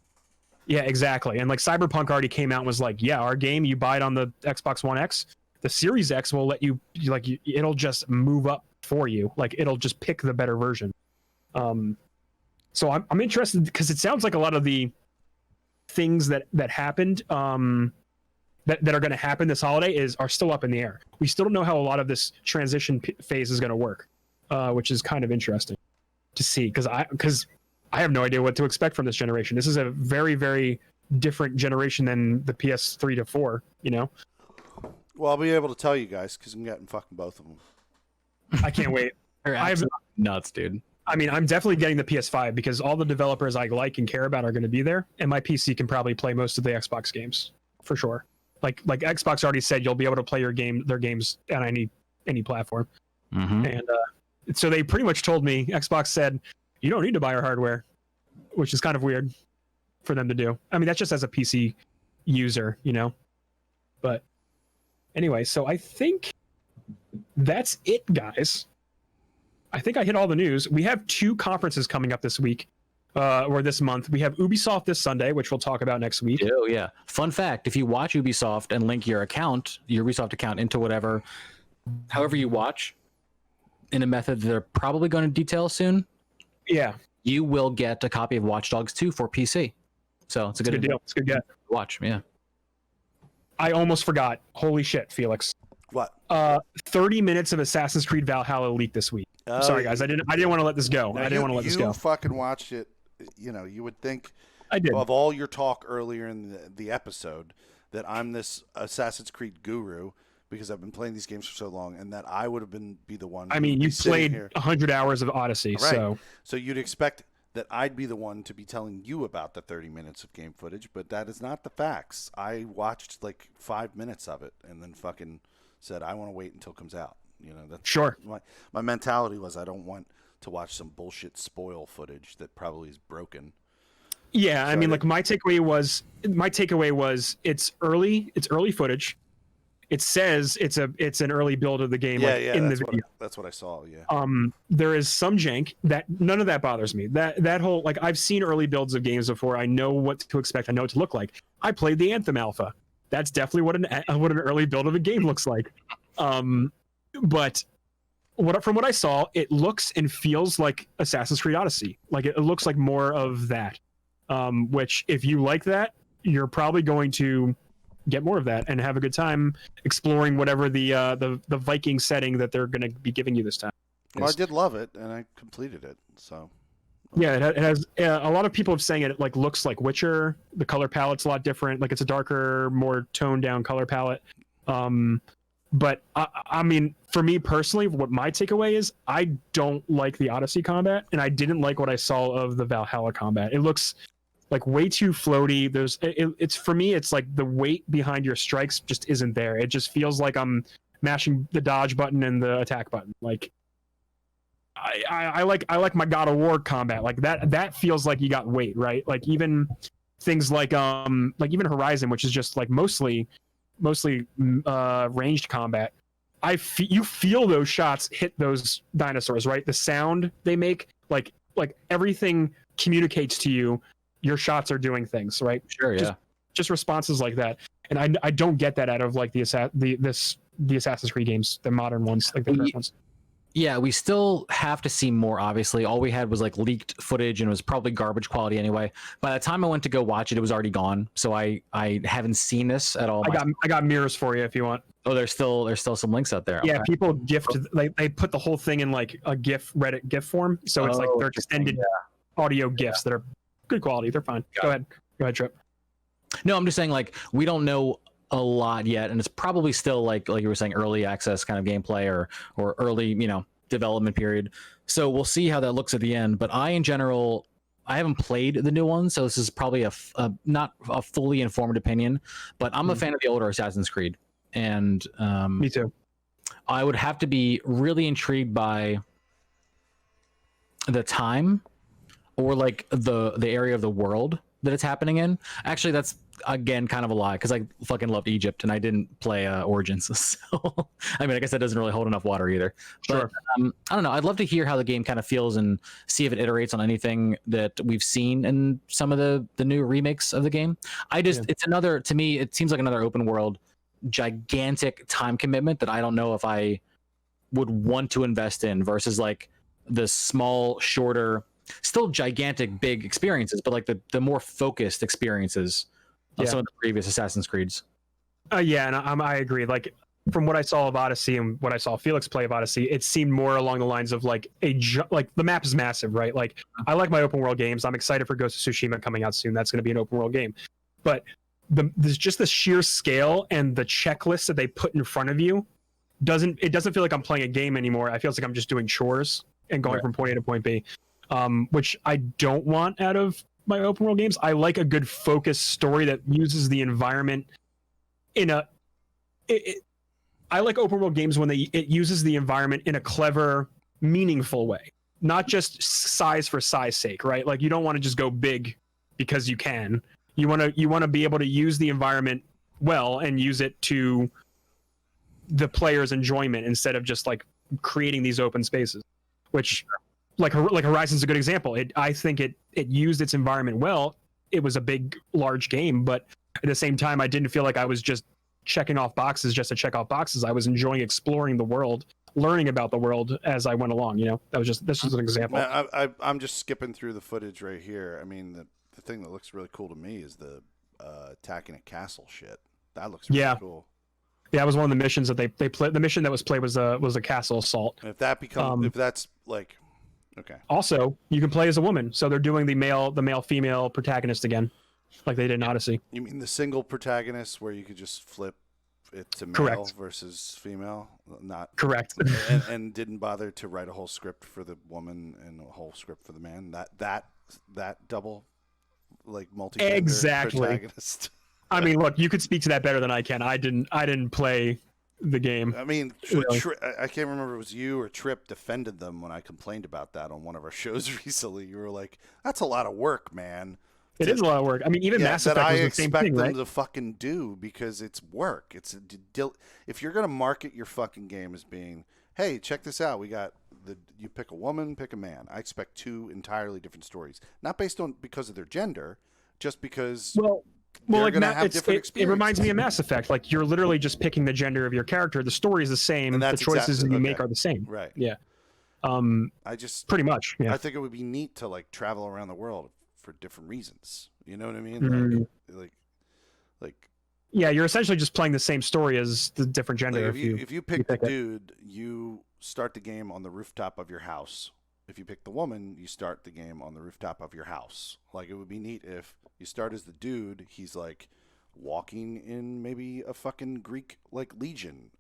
Yeah, exactly. And like Cyberpunk already came out and was like, yeah, our game, you buy it on the Xbox One X, the Series X will let you it'll just move up for you. Like it'll just pick the better version. So I'm interested, because it sounds like a lot of the things that happened that are going to happen this holiday are still up in the air. We still don't know how a lot of this transition phase is going to work, which is kind of interesting to see, because I have no idea what to expect from this generation. This is a very, very different generation than the PS3 to 4, Well, I'll be able to tell you guys, because I'm getting fucking both of them. I can't wait. Nuts, dude. I mean, I'm definitely getting the PS5 because all the developers I like and care about are going to be there, and my PC can probably play most of the Xbox games for sure. Like Xbox already said, you'll be able to play their games on any platform. Mm-hmm. And so they pretty much told me, Xbox said, you don't need to buy our hardware, which is kind of weird for them to do. I mean, that's just as a PC user, But anyway, so I think that's it, guys. I think I hit all the news. We have 2 conferences coming up this week, or this month. We have Ubisoft this Sunday, which we'll talk about next week. Oh, yeah. Fun fact, if you watch Ubisoft and link your Ubisoft account into however you watch, in a method they're probably going to detail soon, yeah, you will get a copy of Watch Dogs 2 for PC. So it's a good deal. It's a good get. Watch, yeah. I almost forgot. Holy shit, Felix. What? 30 minutes of Assassin's Creed Valhalla leaked this week. Sorry, guys. I didn't want to let this go. I didn't want to let this go. You fucking watched it. You would think I did. of all your talk earlier in the episode that I'm this Assassin's Creed guru because I've been playing these games for so long, and that I would have be the one. I mean, you played here. 100 hours of Odyssey, right. So you'd expect that I'd be the one to be telling you about the 30 minutes of game footage, but that is not the facts. I watched like 5 minutes of it and then fucking said I want to wait until it comes out. That's sure. My mentality was I don't want to watch some bullshit spoil footage that probably is broken. Yeah, so I mean, like my takeaway was it's early footage. It says it's an early build of the game. In the video. That's what I saw. Yeah. There is some jank that none of that bothers me. That whole I've seen early builds of games before. I know what to expect. I know what to look like. I played the Anthem alpha. That's definitely what an early build of a game looks like. But from what I saw, it looks and feels like Assassin's Creed Odyssey. Like it looks like more of that. Which if you like that, you're probably going to get more of that and have a good time exploring whatever the Viking setting that they're going to be giving you this time. Well, I did love it and I completed it. So yeah, it has a lot of people have saying it like looks like Witcher. The color palette's a lot different. Like it's a darker, more toned down color palette. But I mean, for me personally, what my takeaway is, I don't like the Odyssey combat, and I didn't like what I saw of the Valhalla combat. It looks like way too floaty. It's for me, it's like the weight behind your strikes just isn't there. It just feels like I'm mashing the dodge button and the attack button. Like I like my God of War combat like that feels like you got weight, right? Like even things like even Horizon, which is just like mostly ranged combat. You feel those shots hit those dinosaurs, right? The sound they make, like everything communicates to you. Your shots are doing things, right? Sure, yeah. Just responses like that, and I don't get that out of like the Assassin's Creed games, the modern ones, like the first ones. Yeah, we still have to see more, obviously. All we had was like leaked footage and it was probably garbage quality anyway. By the time I went to go watch it, it was already gone. So I haven't seen this at all. I got mirrors for you if you want. Oh, there's still some links out there. Yeah, Okay. people gift they put the whole thing in like a Reddit GIF form. So it's like they're extended audio GIFs that are good quality. They're fine. Go ahead, Trip. No, I'm just saying like we don't know a lot yet, and it's probably still like you were saying, early access kind of gameplay or early development period. So we'll see how that looks at the end. But in general, I haven't played the new one, so this is probably a not a fully informed opinion. But I'm a fan of the older Assassin's Creed, and me too. I would have to be really intrigued by the time or like the area of the world that it's happening in. Actually, that's again kind of a lie because I fucking loved Egypt and I didn't play Origins. So I mean, I guess that doesn't really hold enough water either. Sure. But I don't know. I'd love to hear how the game kind of feels and see if it iterates on anything that we've seen in some of the new remakes of the game. It's another, to me, it seems like another open world, gigantic time commitment that I don't know if I would want to invest in versus like the small, shorter, still gigantic, big experiences, but like the more focused experiences of some of the previous Assassin's Creeds. Yeah, and I agree. Like from what I saw of Odyssey and what I saw Felix play of Odyssey, it seemed more along the lines of like like the map is massive, right? Like I like my open world games. I'm excited for Ghost of Tsushima coming out soon. That's going to be an open world game, but there's just the sheer scale and the checklist that they put in front of you doesn't feel like I'm playing a game anymore. I feel like I'm just doing chores and going from point A to point B, which I don't want out of my open world games. I like a good focused story that uses the environment in a. I like open world games when it uses the environment in a clever, meaningful way, not just size for size sake, right? Like you don't want to just go big because you can. You want to be able to use the environment well and use it to the player's enjoyment instead of just like creating these open spaces, which like Horizon's a good example. I think it used its environment well. It was a big, large game, but at the same time, I didn't feel like I was just checking off boxes just to check off boxes. I was enjoying exploring the world, learning about the world as I went along. This was an example. Man, I'm just skipping through the footage right here. I mean, the thing that looks really cool to me is the attacking a castle shit. That looks really cool. Yeah, it was one of the missions that they played. The mission that was played was a castle assault. And if that becomes, if that's like, okay. Also, you can play as a woman, so they're doing the male female protagonist again, like they did in Odyssey. You mean the single protagonist where you could just flip it to male versus female? Not correct. and didn't bother to write a whole script for the woman and a whole script for the man. That double, like multi-gender protagonist. I mean, look, you could speak to that better than I can. I didn't play the game. I mean, I can't remember if it was you or Trip defended them when I complained about that on one of our shows recently. You were like, "That's a lot of work, man." It is a lot of work. I mean, even Mass Effect was the same thing, right? I expect them to fucking do because it's work. If you're gonna market your fucking game as being, "Hey, check this out. You pick a woman, pick a man." I expect two entirely different stories, not because of their gender, just because. Well, like it reminds me of Mass Effect. Like you're literally just picking the gender of your character. The story is the same. The choices you make are the same. Right. Yeah. I just pretty much. Yeah. I think it would be neat to like travel around the world for different reasons. You know what I mean? Like. Yeah, you're essentially just playing the same story as the different gender. Like if you pick the dude, you start the game on the rooftop of your house. If you pick the woman, you start the game on the rooftop of your house. Like it would be neat if you start as the dude. He's like walking in maybe a fucking Greek like legion.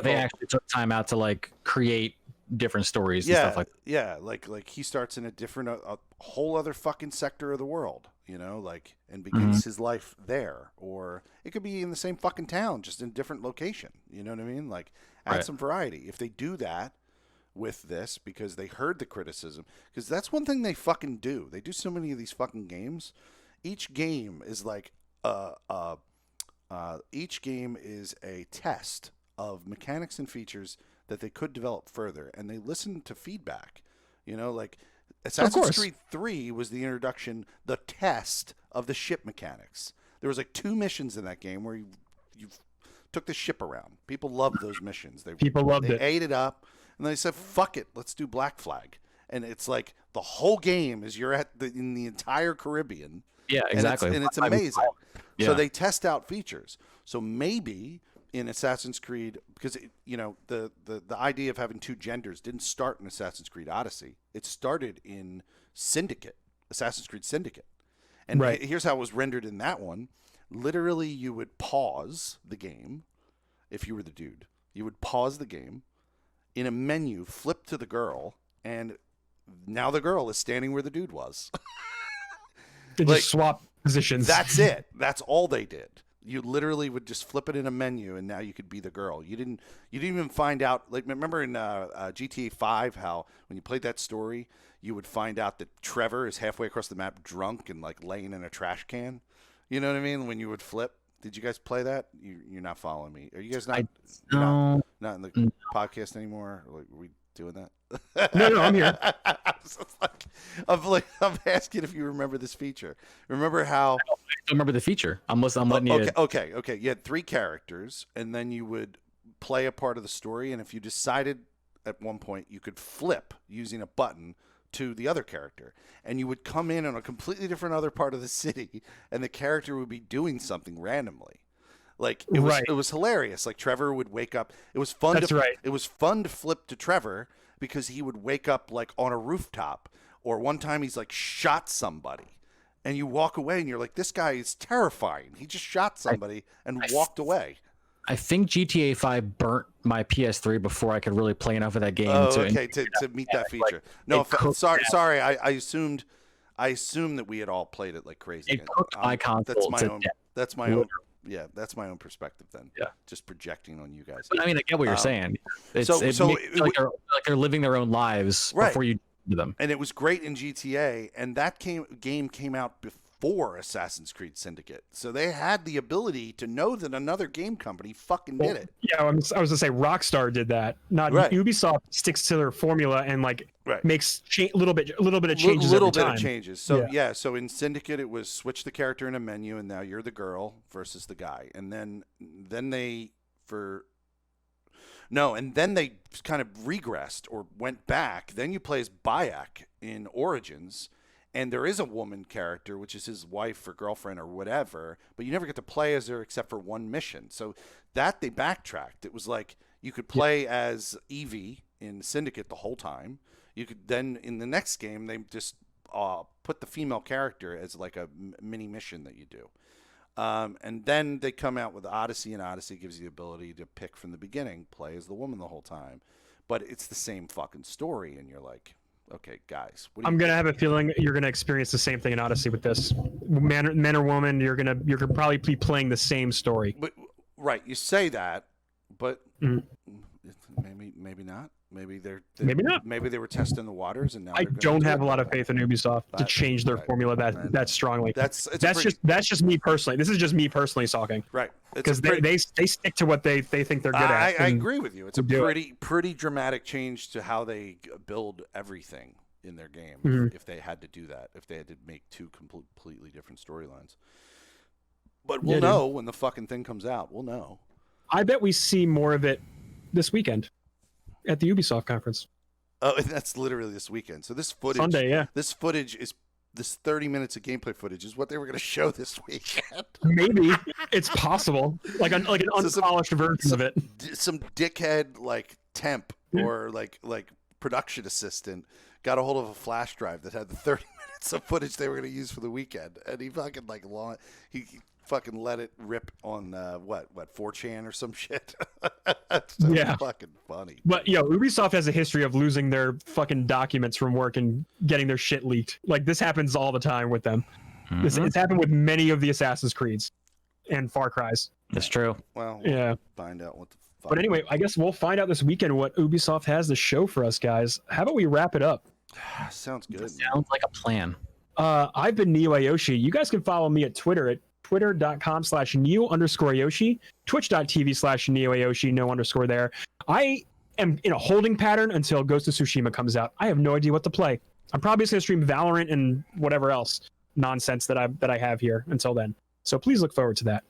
They actually took time out to like create different stories and stuff like that. Yeah, like he starts in a different, a whole other fucking sector of the world, you know, like, and begins his life there. Or it could be in the same fucking town, just in a different location. You know what I mean? Like, add some variety. If they do that with this, because they heard the criticism, because that's one thing they fucking do. They do so many of these fucking games. Each game is like each game is a test of mechanics and features that they could develop further, and they listen to feedback. You know, like Assassin's Creed 3 was the introduction, the test of the ship mechanics. There was like 2 missions in that game where you took the ship around. People loved those missions. People loved they it. ate it up, and they said, "Fuck it, let's do Black Flag." And it's like the whole game is you're in the entire Caribbean. Yeah, exactly. And it's amazing. Yeah. So they test out features. So maybe in Assassin's Creed, because the idea of having 2 genders didn't start in Assassin's Creed Odyssey. It started in Syndicate, Assassin's Creed Syndicate. And here's how it was rendered in that one. Literally, you would pause the game if you were the dude. You would pause the game in a menu, flip to the girl, and now the girl is standing where the dude was. They just swap positions. That's it. That's all they did. You literally would just flip it in a menu, and now you could be the girl. You didn't even find out. Like, remember in GTA 5 how when you played that story, you would find out that Trevor is halfway across the map drunk and like laying in a trash can. You know what I mean? When you would flip. Did you guys play that? You're not following me. Are you guys not in the podcast anymore? Like, are we doing that? No, I'm here. I'm asking if you remember this feature. Remember how? I don't remember the feature. I'm letting you. Okay. You had 3 characters, and then you would play a part of the story. And if you decided at one point, you could flip using a button to the other character, and you would come in on a completely different other part of the city, and the character would be doing something randomly. Like it was hilarious. Like Trevor would wake up. It was fun. It was fun to flip to Trevor because he would wake up like on a rooftop, or one time he's like shot somebody, and you walk away and you're like, this guy is terrifying. He just shot somebody and walked away. I think GTA 5 burnt my PS3 before I could really play enough of that game to meet that feature. Sorry. I assumed that we had all played it like crazy. It cooked my console. That's my own. Yeah, that's my own perspective then. Yeah. Just projecting on you guys. But I mean, I get what you're saying. It's they're living their own lives before you do them. And it was great in GTA, and that game came out before Assassin's Creed Syndicate. So they had the ability to know that another game company fucking did it. Yeah, I was going to say Rockstar did that. Not Ubisoft sticks to their formula and makes a little bit of changes every time. So so in Syndicate it was switch the character in a menu, and now you're the girl versus the guy. And then they kind of regressed or went back. Then you play as Bayek in Origins, and there is a woman character, which is his wife or girlfriend or whatever, but you never get to play as her except for one mission. So that they backtracked. It was like you could play as Evie in Syndicate the whole time. You could then, in the next game, they just put the female character as like a mini mission that you do. And then they come out with Odyssey, and Odyssey gives you the ability to pick from the beginning, play as the woman the whole time. But it's the same fucking story, and you're like, okay, guys. I'm gonna have a feeling you're gonna experience the same thing in Odyssey with this. Man or woman, you're gonna probably be playing the same story. But you say that, but maybe not. Maybe maybe not. Maybe they were testing the waters, and now I don't have a lot of faith in Ubisoft to change their formula that strongly. That's just me personally. This is just me personally talking. Right. Because they stick to what they think they're good at. I agree with you. It's a pretty dramatic change to how they build everything in their game. If they had to do that, if they had to make 2 completely different storylines. But we'll know when the fucking thing comes out. We'll know. I bet we see more of it this weekend at the Ubisoft conference. Oh, and that's literally this weekend. So this footage, Sunday, yeah. This footage is this 30 minutes of gameplay footage is what they were going to show this weekend. Maybe it's possible, like an unpolished version of it. Some dickhead like temp or like production assistant got a hold of a flash drive that had the 30 minutes of footage they were going to use for the weekend, and he fucking fucking let it rip on what 4chan or some shit. Yeah. Fucking funny. But Ubisoft has a history of losing their fucking documents from work and getting their shit leaked. Like this happens all the time with them. It's happened with many of the Assassin's Creeds and Far Cry's. It's true. Well, Yeah. Find out what the fuck. But anyway, I guess we'll find out this weekend what Ubisoft has to show for us, guys. How about we wrap it up? Sounds good. Sounds like a plan. I've been Neo Ayoshi. You guys can follow me at Twitter at twitter.com/Neo_Ayoshi, twitch.tv/Neo Ayoshi, no underscore there. I am in a holding pattern until Ghost of Tsushima comes out. I have no idea what to play. I'm probably just going to stream Valorant and whatever else nonsense that I have here until then. So please look forward to that.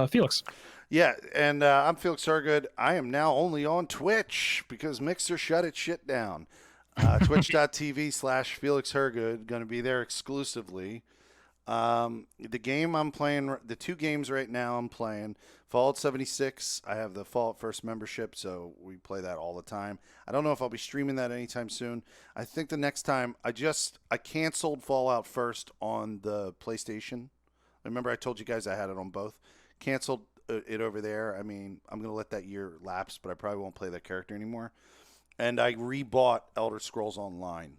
Felix. Yeah, and I'm Felix Hergood. I am now only on Twitch because Mixer shut its shit down. Twitch.tv/Felix Hergood. Going to be there exclusively. The game I'm playing, the two games right now I'm playing, Fallout 76. I have the Fallout First membership, so we play that all the time. I don't know if I'll be streaming that anytime soon. I think the next time, I canceled Fallout First on the PlayStation. Remember I told you guys I had it on both. Canceled it over there. I mean, I'm going to let that year lapse, but I probably won't play that character anymore. And I rebought Elder Scrolls Online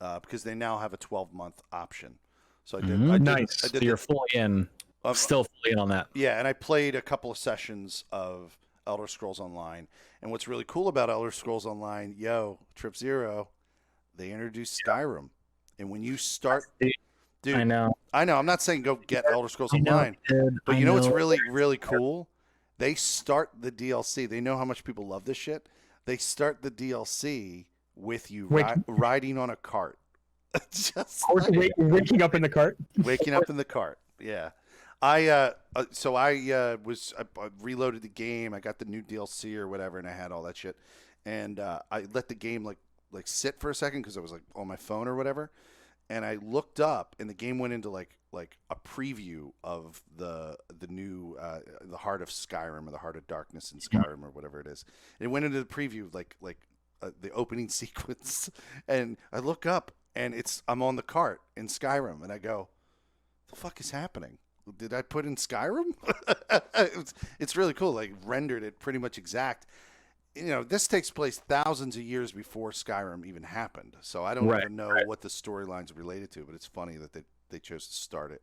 because they now have a 12-month option. So I did. Nice. So you're fully in, still fully in on that. Yeah, and I played a couple of sessions of Elder Scrolls Online. And what's really cool about Elder Scrolls Online, Trip Zero, they introduced Skyrim. And when you start, dude, I know. I'm not saying go get Elder Scrolls Online, but you know what's really, really cool? They start the DLC. They know how much people love this shit. They start the DLC with you riding on a cart. Just waking up in the cart. Waking up in the cart. Yeah. I reloaded the game. I got the new DLC or whatever, and I had all that shit. And I let the game like sit for a second because I was like on my phone or whatever. And I looked up, and the game went into like a preview of the new the Heart of Skyrim or the Heart of Darkness in Skyrim or whatever it is. It went into the preview like the opening sequence, and I look up, and I'm on the cart in Skyrim, and I go, "The fuck is happening? Did I put in Skyrim?" It's really cool. Like rendered it pretty much exact. This takes place thousands of years before Skyrim even happened. So I don't even know what the storyline's related to, but it's funny that they chose to start it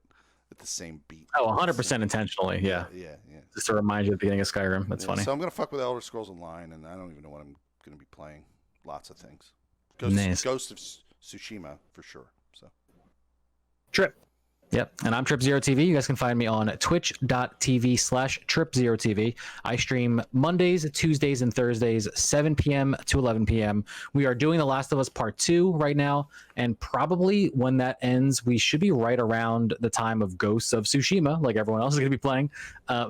at the same beat. Oh, 100% intentionally, yeah. Yeah. Just to remind you at the beginning of Skyrim. That's funny. So I'm going to fuck with Elder Scrolls Online, and I don't even know what I'm going to be playing. Lots of things. Ghost of Tsushima, for sure. So Trip. Yep. And I'm Trip0TV. You guys can find me on twitch.tv/Trip0TV. I stream Mondays, Tuesdays, and Thursdays, 7 p.m. to 11 p.m. We are doing The Last of Us Part 2 right now. And probably when that ends, we should be right around the time of Ghosts of Tsushima, like everyone else is going to be playing.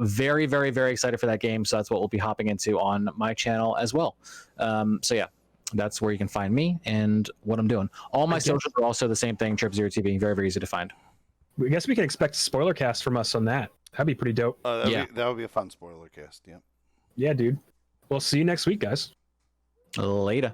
Very, very, very excited for that game. So that's what we'll be hopping into on my channel as well. So yeah. That's where you can find me and what I'm doing. All my socials are also the same thing, Trip0TV. Very, very easy to find. I guess we can expect a spoiler cast from us on that. That'd be pretty dope. That would be a fun spoiler cast. Yeah. Yeah, dude. We'll see you next week, guys. Later.